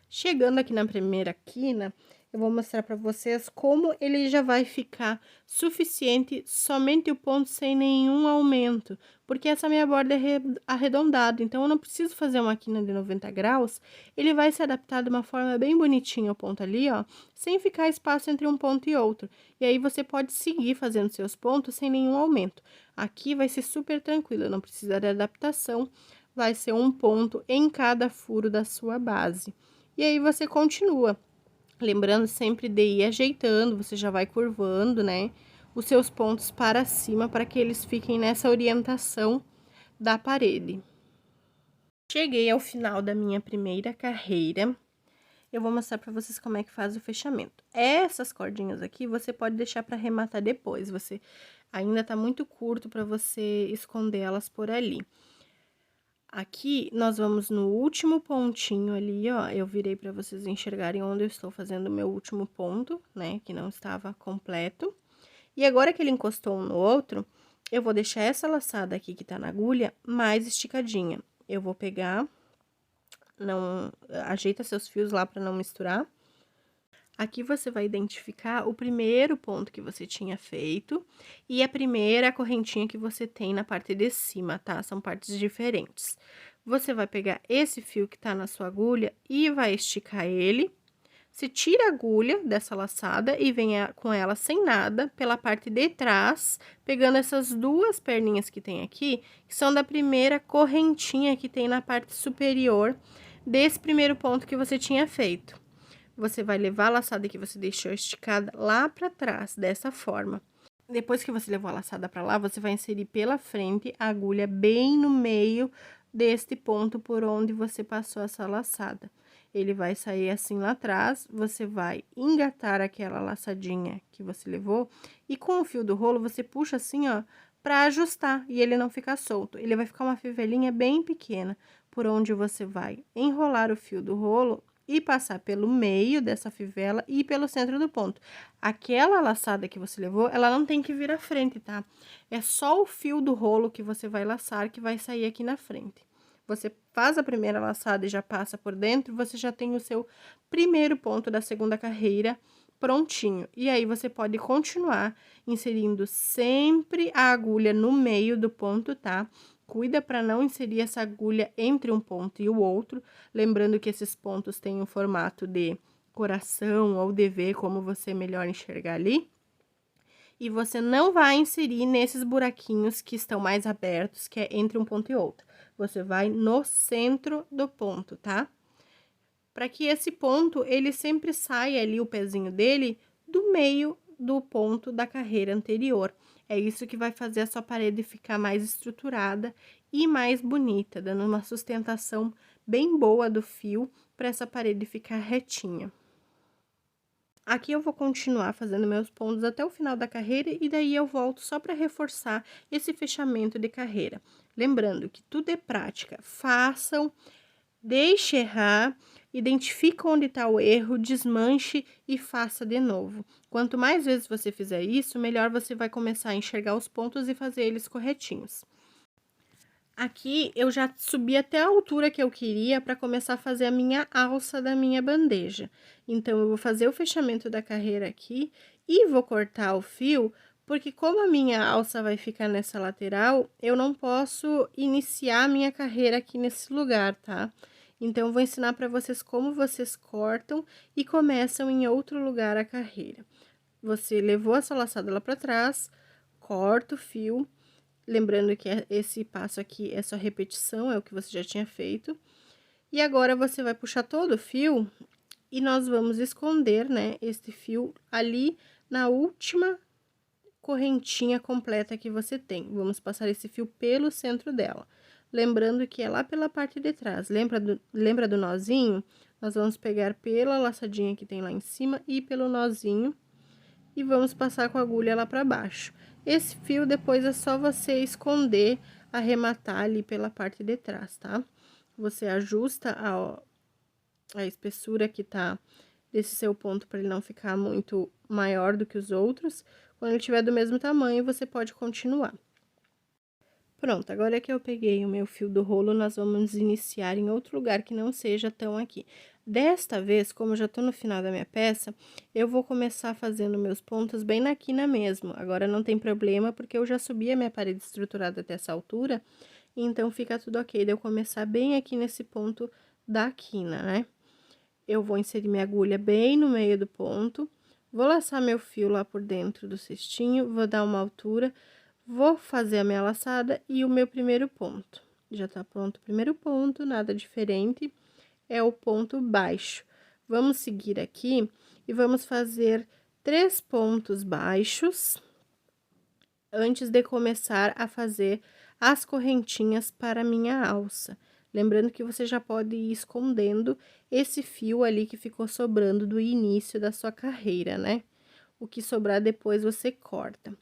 Chegando aqui na primeira quina, eu vou mostrar para vocês como ele já vai ficar suficiente somente o ponto sem nenhum aumento, porque essa minha borda é arredondada, então eu não preciso fazer uma quina de 90 graus, ele vai se adaptar de uma forma bem bonitinha ao ponto ali, ó, sem ficar espaço entre um ponto e outro. E aí você pode seguir fazendo seus pontos sem nenhum aumento. Aqui vai ser super tranquilo, não precisa de adaptação, vai ser um ponto em cada furo da sua base. E aí você continua. Lembrando sempre de ir ajeitando, você já vai curvando, né, os seus pontos para cima, para que eles fiquem nessa orientação da parede. Cheguei ao final da minha primeira carreira, eu vou mostrar para vocês como é que faz o fechamento. Essas cordinhas aqui, você pode deixar para arrematar depois, você ainda tá muito curto para você esconder elas por ali. Aqui, nós vamos no último pontinho ali, ó, eu virei para vocês enxergarem onde eu estou fazendo o meu último ponto, né, que não estava completo. E agora que ele encostou um no outro, eu vou deixar essa laçada aqui que tá na agulha mais esticadinha. Eu vou pegar, ajeita seus fios lá para não misturar. Aqui você vai identificar o primeiro ponto que você tinha feito e a primeira correntinha que você tem na parte de cima, tá? São partes diferentes. Você vai pegar esse fio que tá na sua agulha e vai esticar ele. Você tira a agulha dessa laçada e vem com ela sem nada pela parte de trás, pegando essas duas perninhas que tem aqui, que são da primeira correntinha que tem na parte superior desse primeiro ponto que você tinha feito. Você vai levar a laçada que você deixou esticada lá pra trás, dessa forma. Depois que você levou a laçada pra lá, você vai inserir pela frente a agulha bem no meio deste ponto por onde você passou essa laçada. Ele vai sair assim lá atrás, você vai engatar aquela laçadinha que você levou e com o fio do rolo você puxa assim, ó, pra ajustar e ele não ficar solto. Ele vai ficar uma fivelinha bem pequena, por onde você vai enrolar o fio do rolo e passar pelo meio dessa fivela e pelo centro do ponto. Aquela laçada que você levou, ela não tem que vir à frente, tá? É só o fio do rolo que você vai laçar que vai sair aqui na frente. Você faz a primeira laçada e já passa por dentro, você já tem o seu primeiro ponto da segunda carreira prontinho. E aí, você pode continuar inserindo sempre a agulha no meio do ponto, tá? Cuida para não inserir essa agulha entre um ponto e o outro, lembrando que esses pontos têm um formato de coração ou de V, como você melhor enxergar ali. E você não vai inserir nesses buraquinhos que estão mais abertos, que é entre um ponto e outro. Você vai no centro do ponto, tá? Para que esse ponto, ele sempre saia ali, o pezinho dele, do meio do ponto da carreira anterior. É isso que vai fazer a sua parede ficar mais estruturada e mais bonita, dando uma sustentação bem boa do fio para essa parede ficar retinha. Aqui eu vou continuar fazendo meus pontos até o final da carreira e daí eu volto só para reforçar esse fechamento de carreira. Lembrando que tudo é prática, façam, deixe errar, identifique onde está o erro, desmanche e faça de novo. Quanto mais vezes você fizer isso, melhor você vai começar a enxergar os pontos e fazer eles corretinhos. Aqui, eu já subi até a altura que eu queria para começar a fazer a minha alça da minha bandeja. Então, eu vou fazer o fechamento da carreira aqui e vou cortar o fio, porque como a minha alça vai ficar nessa lateral, eu não posso iniciar a minha carreira aqui nesse lugar, tá? Então, eu vou ensinar para vocês como vocês cortam e começam em outro lugar a carreira. Você levou essa laçada lá para trás, corta o fio. Lembrando que esse passo aqui é só repetição, é o que você já tinha feito. E agora, você vai puxar todo o fio e nós vamos esconder, né, este fio ali na última correntinha completa que você tem. Vamos passar esse fio pelo centro dela. Lembrando que é lá pela parte de trás. Lembra do nozinho? Nós vamos pegar pela laçadinha que tem lá em cima e pelo nozinho e vamos passar com a agulha lá para baixo. Esse fio depois é só você esconder, arrematar ali pela parte de trás, tá? Você ajusta a espessura que tá desse seu ponto para ele não ficar muito maior do que os outros. Quando ele tiver do mesmo tamanho, você pode continuar. Pronto, agora que eu peguei o meu fio do rolo, nós vamos iniciar em outro lugar que não seja tão aqui. Desta vez, como eu já tô no final da minha peça, eu vou começar fazendo meus pontos bem na quina mesmo. Agora não tem problema, porque eu já subi a minha parede estruturada até essa altura, então fica tudo ok de eu começar bem aqui nesse ponto da quina, né? Eu vou inserir minha agulha bem no meio do ponto, vou laçar meu fio lá por dentro do cestinho, vou dar uma altura, vou fazer a minha laçada e o meu primeiro ponto. Já tá pronto o primeiro ponto, nada diferente, é o ponto baixo. Vamos seguir aqui e vamos fazer 3 pontos baixos antes de começar a fazer as correntinhas para a minha alça. Lembrando que você já pode ir escondendo esse fio ali que ficou sobrando do início da sua carreira, né? O que sobrar depois você corta.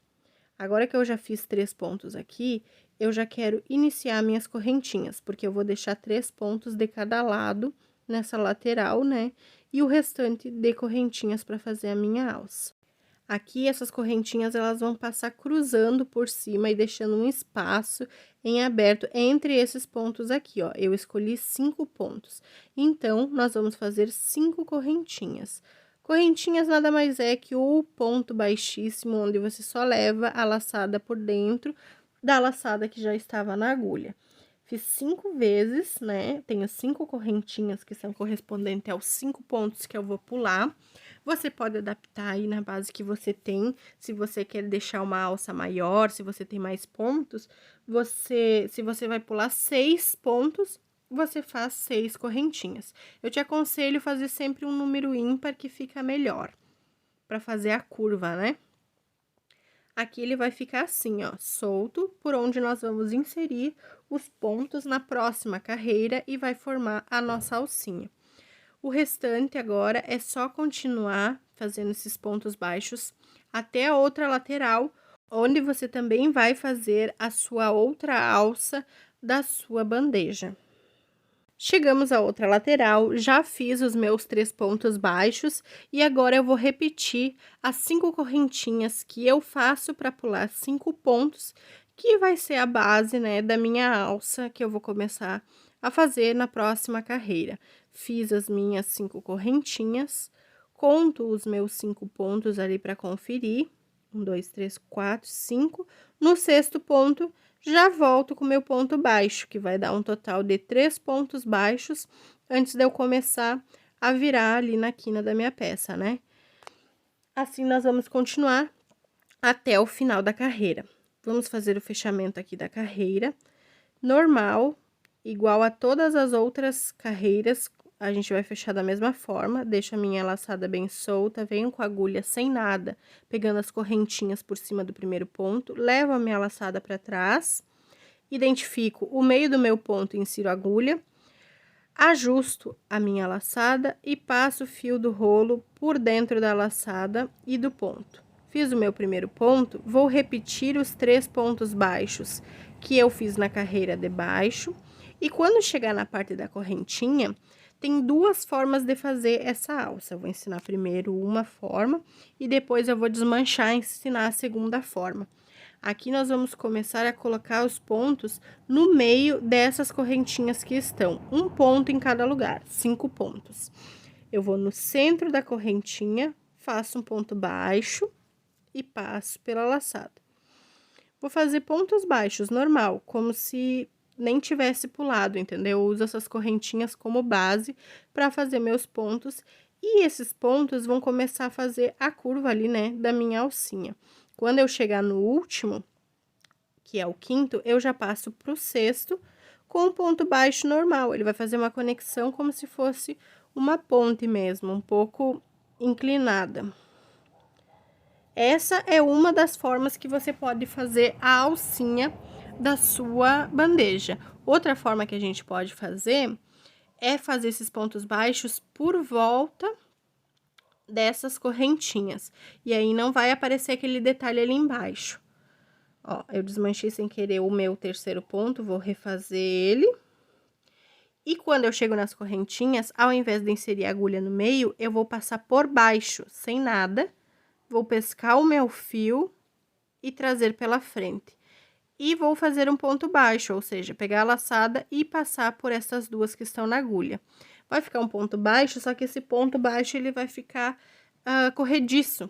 Agora que eu já fiz 3 pontos aqui, eu já quero iniciar minhas correntinhas, porque eu vou deixar 3 pontos de cada lado nessa lateral, né? E o restante de correntinhas para fazer a minha alça. Aqui, essas correntinhas, elas vão passar cruzando por cima e deixando um espaço em aberto entre esses pontos aqui, ó. Eu escolhi 5 pontos. Então, nós vamos fazer 5 correntinhas. Correntinhas nada mais é que o ponto baixíssimo, onde você só leva a laçada por dentro da laçada que já estava na agulha. Fiz 5 vezes, né? Tenho 5 correntinhas que são correspondentes aos 5 pontos que eu vou pular. Você pode adaptar aí na base que você tem, se você quer deixar uma alça maior, se você tem mais pontos, se você vai pular 6 pontos, você faz 6 correntinhas. Eu te aconselho fazer sempre um número ímpar que fica melhor, para fazer a curva, né? Aqui ele vai ficar assim, ó, solto, por onde nós vamos inserir os pontos na próxima carreira e vai formar a nossa alcinha. O restante agora é só continuar fazendo esses pontos baixos até a outra lateral, onde você também vai fazer a sua outra alça da sua bandeja. Chegamos à outra lateral, já fiz os meus 3 pontos baixos e agora eu vou repetir as 5 correntinhas que eu faço para pular 5 pontos, que vai ser a base, né, da minha alça que eu vou começar a fazer na próxima carreira. Fiz as minhas 5 correntinhas, conto os meus 5 pontos ali para conferir. 1, 2, 3, 4, 5. No 6º ponto, já volto com o meu ponto baixo, que vai dar um total de 3 pontos baixos antes de eu começar a virar ali na quina da minha peça, né? Assim, nós vamos continuar até o final da carreira. Vamos fazer o fechamento aqui da carreira, normal, igual a todas as outras carreiras, a gente vai fechar da mesma forma, deixo a minha laçada bem solta, venho com a agulha sem nada, pegando as correntinhas por cima do primeiro ponto, levo a minha laçada para trás, identifico o meio do meu ponto, insiro a agulha, ajusto a minha laçada e passo o fio do rolo por dentro da laçada e do ponto. Fiz o meu primeiro ponto, vou repetir os 3 pontos baixos que eu fiz na carreira de baixo, e quando chegar na parte da correntinha, tem 2 formas de fazer essa alça. Eu vou ensinar primeiro uma forma e depois eu vou desmanchar e ensinar a segunda forma. Aqui nós vamos começar a colocar os pontos no meio dessas correntinhas que estão, um ponto em cada lugar, 5 pontos. Eu vou no centro da correntinha, faço um ponto baixo e passo pela laçada. Vou fazer pontos baixos, normal, como se nem tivesse pulado, entendeu? Eu uso essas correntinhas como base para fazer meus pontos, e esses pontos vão começar a fazer a curva ali, né, da minha alcinha. Quando eu chegar no último, que é o 5º, eu já passo pro 6º com o ponto baixo normal. Ele vai fazer uma conexão como se fosse uma ponte mesmo, um pouco inclinada. Essa é uma das formas que você pode fazer a alcinha da sua bandeja. Outra forma que a gente pode fazer é fazer esses pontos baixos por volta dessas correntinhas. E aí, não vai aparecer aquele detalhe ali embaixo. Ó, eu desmanchei sem querer o meu 3º ponto, vou refazer ele. E quando eu chego nas correntinhas, ao invés de inserir a agulha no meio, eu vou passar por baixo, sem nada. Vou pescar o meu fio e trazer pela frente. E vou fazer um ponto baixo, ou seja, pegar a laçada e passar por essas 2 que estão na agulha. Vai ficar um ponto baixo, só que esse ponto baixo ele vai ficar corrediço.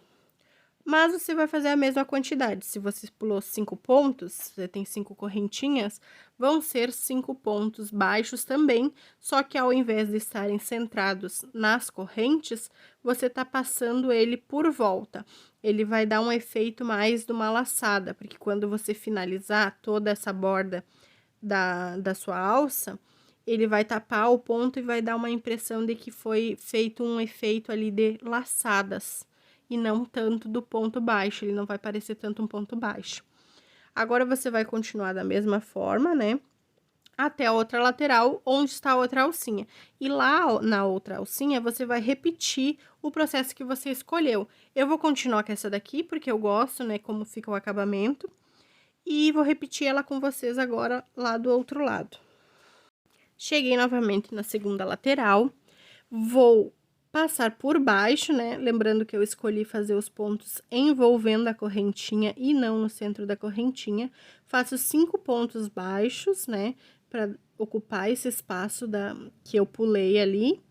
Mas você vai fazer a mesma quantidade. Se você pulou 5 pontos, você tem 5 correntinhas, vão ser 5 pontos baixos também, só que ao invés de estarem centrados nas correntes, você tá passando ele por volta. Ele vai dar um efeito mais de uma laçada, porque quando você finalizar toda essa borda da sua alça, ele vai tapar o ponto e vai dar uma impressão de que foi feito um efeito ali de laçadas e não tanto do ponto baixo, ele não vai parecer tanto um ponto baixo. Agora, você vai continuar da mesma forma, né? Até a outra lateral, onde está a outra alcinha. E lá na outra alcinha, você vai repetir o processo que você escolheu. Eu vou continuar com essa daqui, porque eu gosto, né, como fica o acabamento. E vou repetir ela com vocês agora lá do outro lado. Cheguei novamente na segunda lateral, vou passar por baixo, né? Lembrando que eu escolhi fazer os pontos envolvendo a correntinha e não no centro da correntinha. Faço 5 pontos baixos, né? Para ocupar esse espaço que eu pulei ali.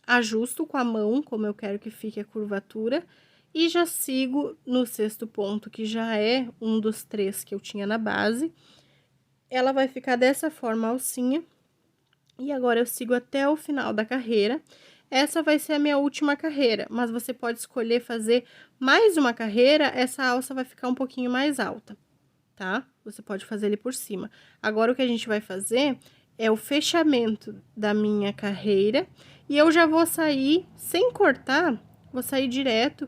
Ajusto com a mão, como eu quero que fique a curvatura. E já sigo no 6º ponto, que já é um dos 3 que eu tinha na base. Ela vai ficar dessa forma, a alcinha. E agora, eu sigo até o final da carreira. Essa vai ser a minha última carreira, mas você pode escolher fazer mais uma carreira, essa alça vai ficar um pouquinho mais alta, tá? Você pode fazer ele por cima. Agora, o que a gente vai fazer é o fechamento da minha carreira, e eu já vou sair, sem cortar, vou sair direto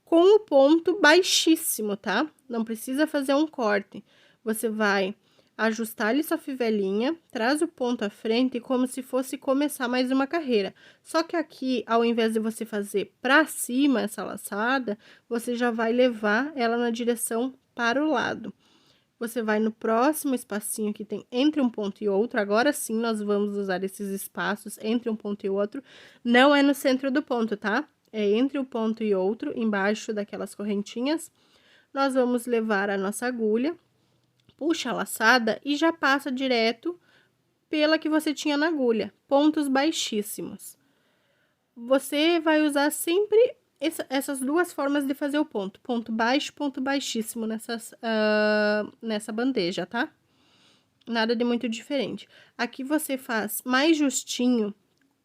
com o ponto baixíssimo, tá? Não precisa fazer um corte. Você vai ajustar ali sua fivelinha, traz o ponto à frente como se fosse começar mais uma carreira. Só que aqui, ao invés de você fazer pra cima essa laçada, você já vai levar ela na direção para o lado. Você vai no próximo espacinho que tem entre um ponto e outro. Agora sim, nós vamos usar esses espaços entre um ponto e outro. Não é no centro do ponto, tá? É entre o ponto e outro, embaixo daquelas correntinhas. Nós vamos levar a nossa agulha, puxa a laçada e já passa direto pela que você tinha na agulha, pontos baixíssimos. Você vai usar sempre essas duas formas de fazer o ponto baixo, ponto baixíssimo nessa bandeja, tá? Nada de muito diferente. Aqui você faz mais justinho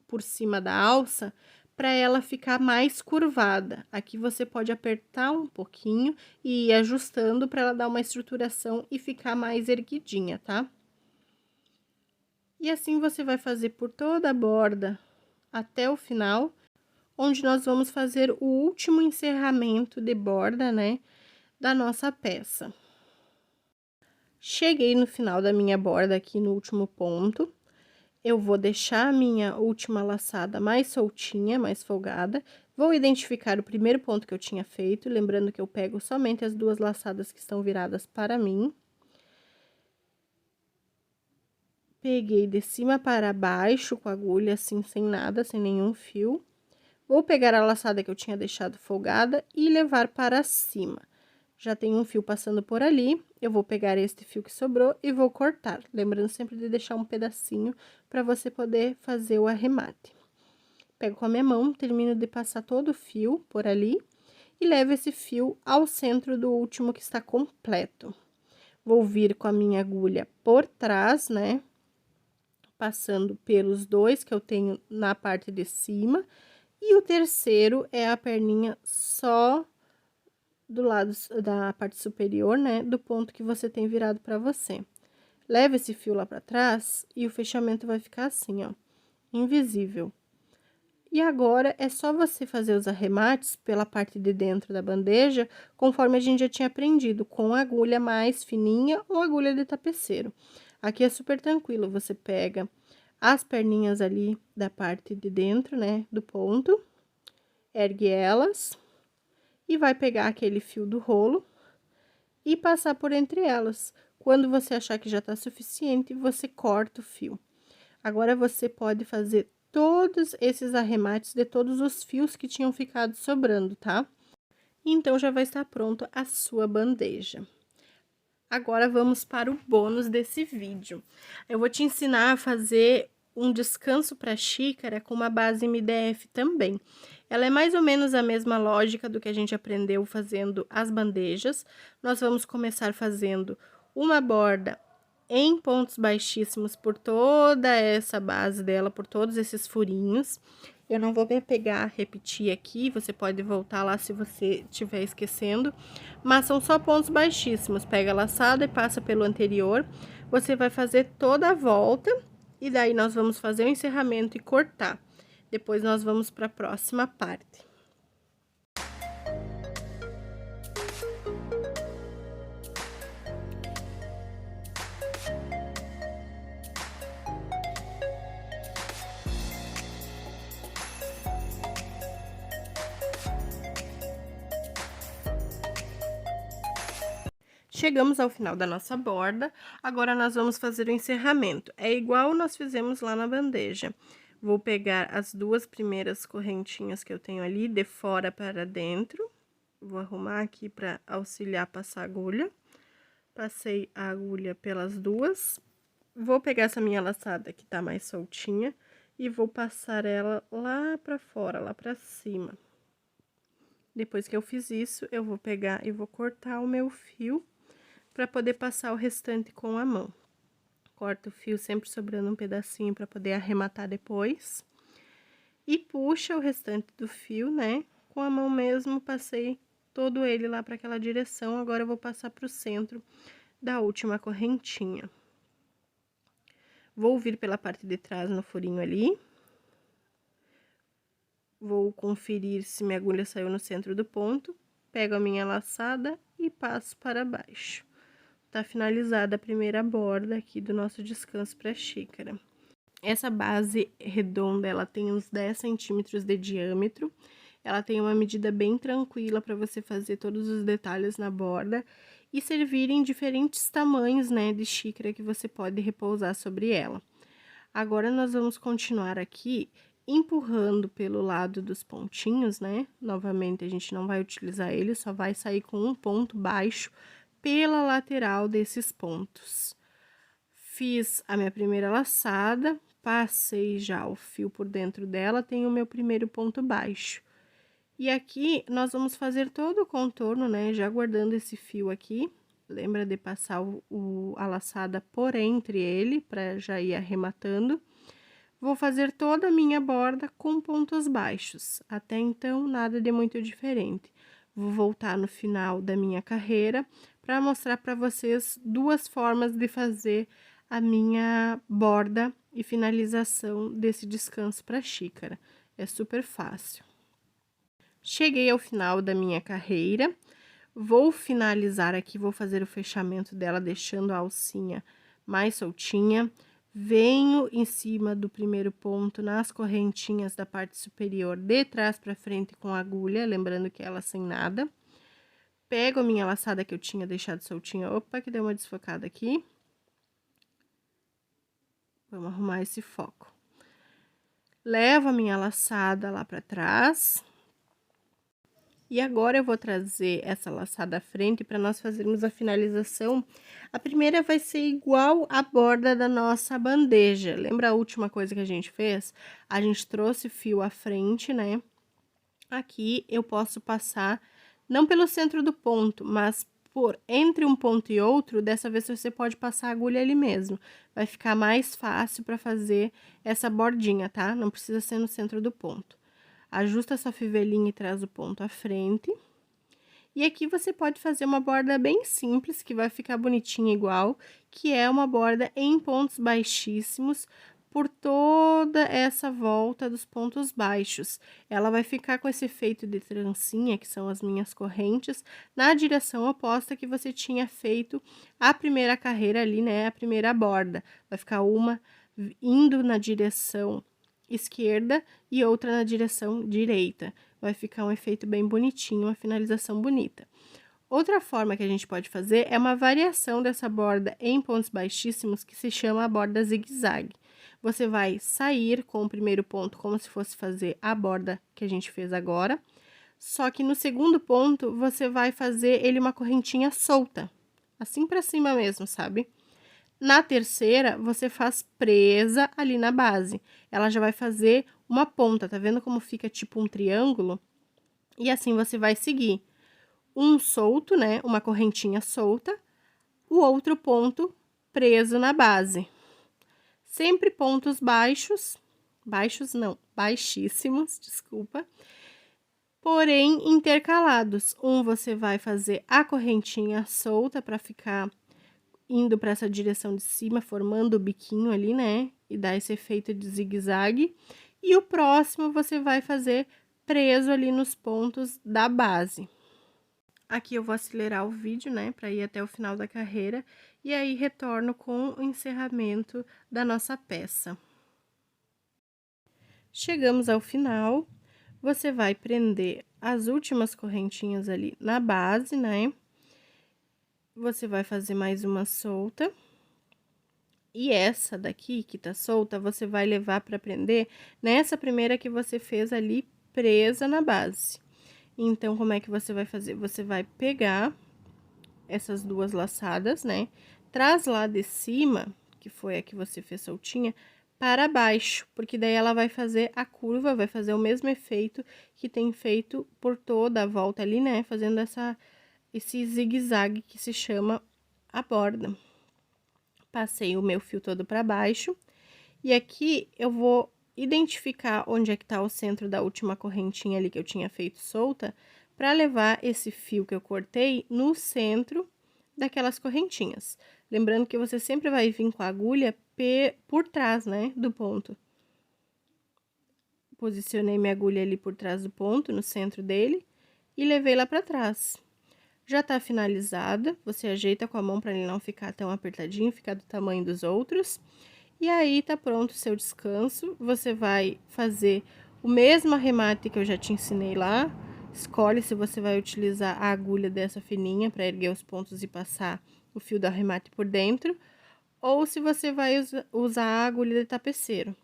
por cima da alça, para ela ficar mais curvada. Aqui você pode apertar um pouquinho e ir ajustando para ela dar uma estruturação e ficar mais erguidinha, tá? E assim você vai fazer por toda a borda até o final, onde nós vamos fazer o último encerramento de borda, né, da nossa peça. Cheguei no final da minha borda aqui no último ponto. Eu vou deixar a minha última laçada mais soltinha, mais folgada. Vou identificar o primeiro ponto que eu tinha feito, lembrando que eu pego somente as 2 laçadas que estão viradas para mim. Peguei de cima para baixo com a agulha, assim, sem nada, sem nenhum fio. Vou pegar a laçada que eu tinha deixado folgada e levar para cima. Já tem um fio passando por ali, eu vou pegar este fio que sobrou e vou cortar. Lembrando sempre de deixar um pedacinho para você poder fazer o arremate. Pego com a minha mão, termino de passar todo o fio por ali e levo esse fio ao centro do último que está completo. Vou vir com a minha agulha por trás, né? Passando pelos 2 que eu tenho na parte de cima. E o terceiro é a perninha só do lado da parte superior, né, do ponto que você tem virado para você. Leva esse fio lá para trás e o fechamento vai ficar assim, ó, invisível. E agora, é só você fazer os arremates pela parte de dentro da bandeja, conforme a gente já tinha aprendido, com agulha mais fininha ou agulha de tapeceiro. Aqui é super tranquilo, você pega as perninhas ali da parte de dentro, né, do ponto, ergue elas e vai pegar aquele fio do rolo e passar por entre elas. Quando você achar que já tá suficiente, você corta o fio. Agora, você pode fazer todos esses arremates de todos os fios que tinham ficado sobrando, tá? Então, já vai estar pronto a sua bandeja. Agora, vamos para o bônus desse vídeo. Eu vou te ensinar a fazer um descanso para xícara com uma base MDF também. Ela é mais ou menos a mesma lógica do que a gente aprendeu fazendo as bandejas. Nós vamos começar fazendo uma borda em pontos baixíssimos por toda essa base dela, por todos esses furinhos. Eu não vou me pegar a repetir aqui, você pode voltar lá se você estiver esquecendo, mas são só pontos baixíssimos. Pega a laçada e passa pelo anterior, você vai fazer toda a volta e daí nós vamos fazer o encerramento e cortar. Depois nós vamos para a próxima parte. Chegamos ao final da nossa borda, agora nós vamos fazer o encerramento. É igual nós fizemos lá na bandeja. Vou pegar as duas primeiras correntinhas que eu tenho ali, de fora para dentro. Vou arrumar aqui para auxiliar a passar a agulha. Passei a agulha pelas duas. Vou pegar essa minha laçada que tá mais soltinha e vou passar ela lá pra fora, lá pra cima. Depois que eu fiz isso, eu vou pegar e vou cortar o meu fio para poder passar o restante com a mão. Corta o fio sempre sobrando um pedacinho para poder arrematar depois. E puxa o restante do fio, né? Com a mão mesmo, passei todo ele lá para aquela direção. Agora, eu vou passar para o centro da última correntinha. Vou vir pela parte de trás no furinho ali. Vou conferir se minha agulha saiu no centro do ponto. Pego a minha laçada e passo para baixo. Tá finalizada a primeira borda aqui do nosso descanso para xícara. Essa base redonda, ela tem uns 10 centímetros de diâmetro. Ela tem uma medida bem tranquila para você fazer todos os detalhes na borda e servir em diferentes tamanhos, né, de xícara que você pode repousar sobre ela. Agora, nós vamos continuar aqui empurrando pelo lado dos pontinhos, né? Novamente, a gente não vai utilizar ele, só vai sair com um ponto baixo pela lateral desses pontos. Fiz a minha primeira laçada, passei já o fio por dentro dela, tenho o meu primeiro ponto baixo. E aqui, nós vamos fazer todo o contorno, né, já guardando esse fio aqui. Lembra de passar a laçada por entre ele, para já ir arrematando. Vou fazer toda a minha borda com pontos baixos. Até então, nada de muito diferente. Vou voltar no final da minha carreira para mostrar para vocês duas formas de fazer a minha borda e finalização desse descanso para xícara. É super fácil. Cheguei ao final da minha carreira, vou finalizar aqui, vou fazer o fechamento dela, deixando a alcinha mais soltinha. Venho em cima do primeiro ponto, nas correntinhas da parte superior, de trás para frente com a agulha, lembrando que ela sem nada. Pego a minha laçada que eu tinha deixado soltinha, opa, que deu uma desfocada aqui. Vamos arrumar esse foco. Levo a minha laçada lá para trás. E agora, eu vou trazer essa laçada à frente para nós fazermos a finalização. A primeira vai ser igual à borda da nossa bandeja. Lembra a última coisa que a gente fez? A gente trouxe fio à frente, né? Aqui, eu posso passar, não pelo centro do ponto, mas por entre um ponto e outro. Dessa vez, você pode passar a agulha ali mesmo. Vai ficar mais fácil para fazer essa bordinha, tá? Não precisa ser no centro do ponto. Ajusta sua fivelinha e traz o ponto à frente. E aqui você pode fazer uma borda bem simples, que vai ficar bonitinha igual, que é uma borda em pontos baixíssimos, por toda essa volta dos pontos baixos. Ela vai ficar com esse efeito de trancinha, que são as minhas correntes, na direção oposta que você tinha feito a primeira carreira ali, né, a primeira borda. Vai ficar uma indo na direção esquerda e outra na direção direita. Vai ficar um efeito bem bonitinho, uma finalização bonita. Outra forma que a gente pode fazer é uma variação dessa borda em pontos baixíssimos, que se chama a borda zigue-zague. Você vai sair com o primeiro ponto como se fosse fazer a borda que a gente fez agora, só que no segundo ponto você vai fazer ele uma correntinha solta, assim pra cima mesmo, sabe? Na terceira, você faz presa ali na base. Ela já vai fazer uma ponta, tá vendo como fica tipo um triângulo? E assim você vai seguir. Um solto, né? Uma correntinha solta, o outro ponto preso na base. Sempre pontos baixos, baixos não, baixíssimos, desculpa, porém intercalados. Um você vai fazer a correntinha solta para ficar indo para essa direção de cima, formando o biquinho ali, né? E dar esse efeito de zigue-zague. E o próximo você vai fazer preso ali nos pontos da base. Aqui eu vou acelerar o vídeo, né, para ir até o final da carreira, e aí retorno com o encerramento da nossa peça. Chegamos ao final, você vai prender as últimas correntinhas ali na base, né? Você vai fazer mais uma solta. E essa daqui, que tá solta, você vai levar para prender nessa primeira que você fez ali presa na base. Então, como é que você vai fazer? Você vai pegar essas duas laçadas, né? Traz lá de cima, que foi a que você fez soltinha, para baixo, porque daí ela vai fazer a curva, vai fazer o mesmo efeito que tem feito por toda a volta ali, né? Fazendo esse zigue-zague que se chama a borda. Passei o meu fio todo para baixo, e aqui eu vou identificar onde é que tá o centro da última correntinha ali que eu tinha feito solta, para levar esse fio que eu cortei no centro daquelas correntinhas. Lembrando que você sempre vai vir com a agulha por trás, né, do ponto. Posicionei minha agulha ali por trás do ponto, no centro dele, e levei lá para trás. Já tá finalizada, você ajeita com a mão para ele não ficar tão apertadinho, ficar do tamanho dos outros. E aí, tá pronto o seu descanso. Você vai fazer o mesmo arremate que eu já te ensinei lá. Escolhe se você vai utilizar a agulha dessa fininha para erguer os pontos e passar o fio do arremate por dentro, ou se você vai usar a agulha de tapeceiro.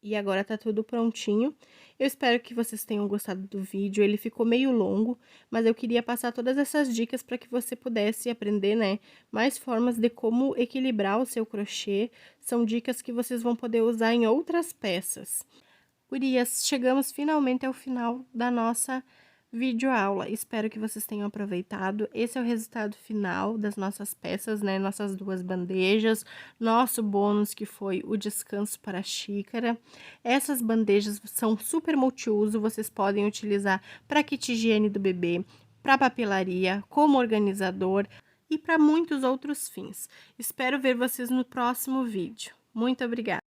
E agora tá tudo prontinho. Eu espero que vocês tenham gostado do vídeo. Ele ficou meio longo, mas eu queria passar todas essas dicas para que você pudesse aprender, né, mais formas de como equilibrar o seu crochê. São dicas que vocês vão poder usar em outras peças. Gurias, chegamos finalmente ao final da nossa videoaula. Espero que vocês tenham aproveitado. Esse é o resultado final das nossas peças, né? Nossas duas bandejas, nosso bônus que foi o descanso para a xícara. Essas bandejas são super multiuso, vocês podem utilizar para kit higiene do bebê, para papelaria, como organizador e para muitos outros fins. Espero ver vocês no próximo vídeo. Muito obrigada!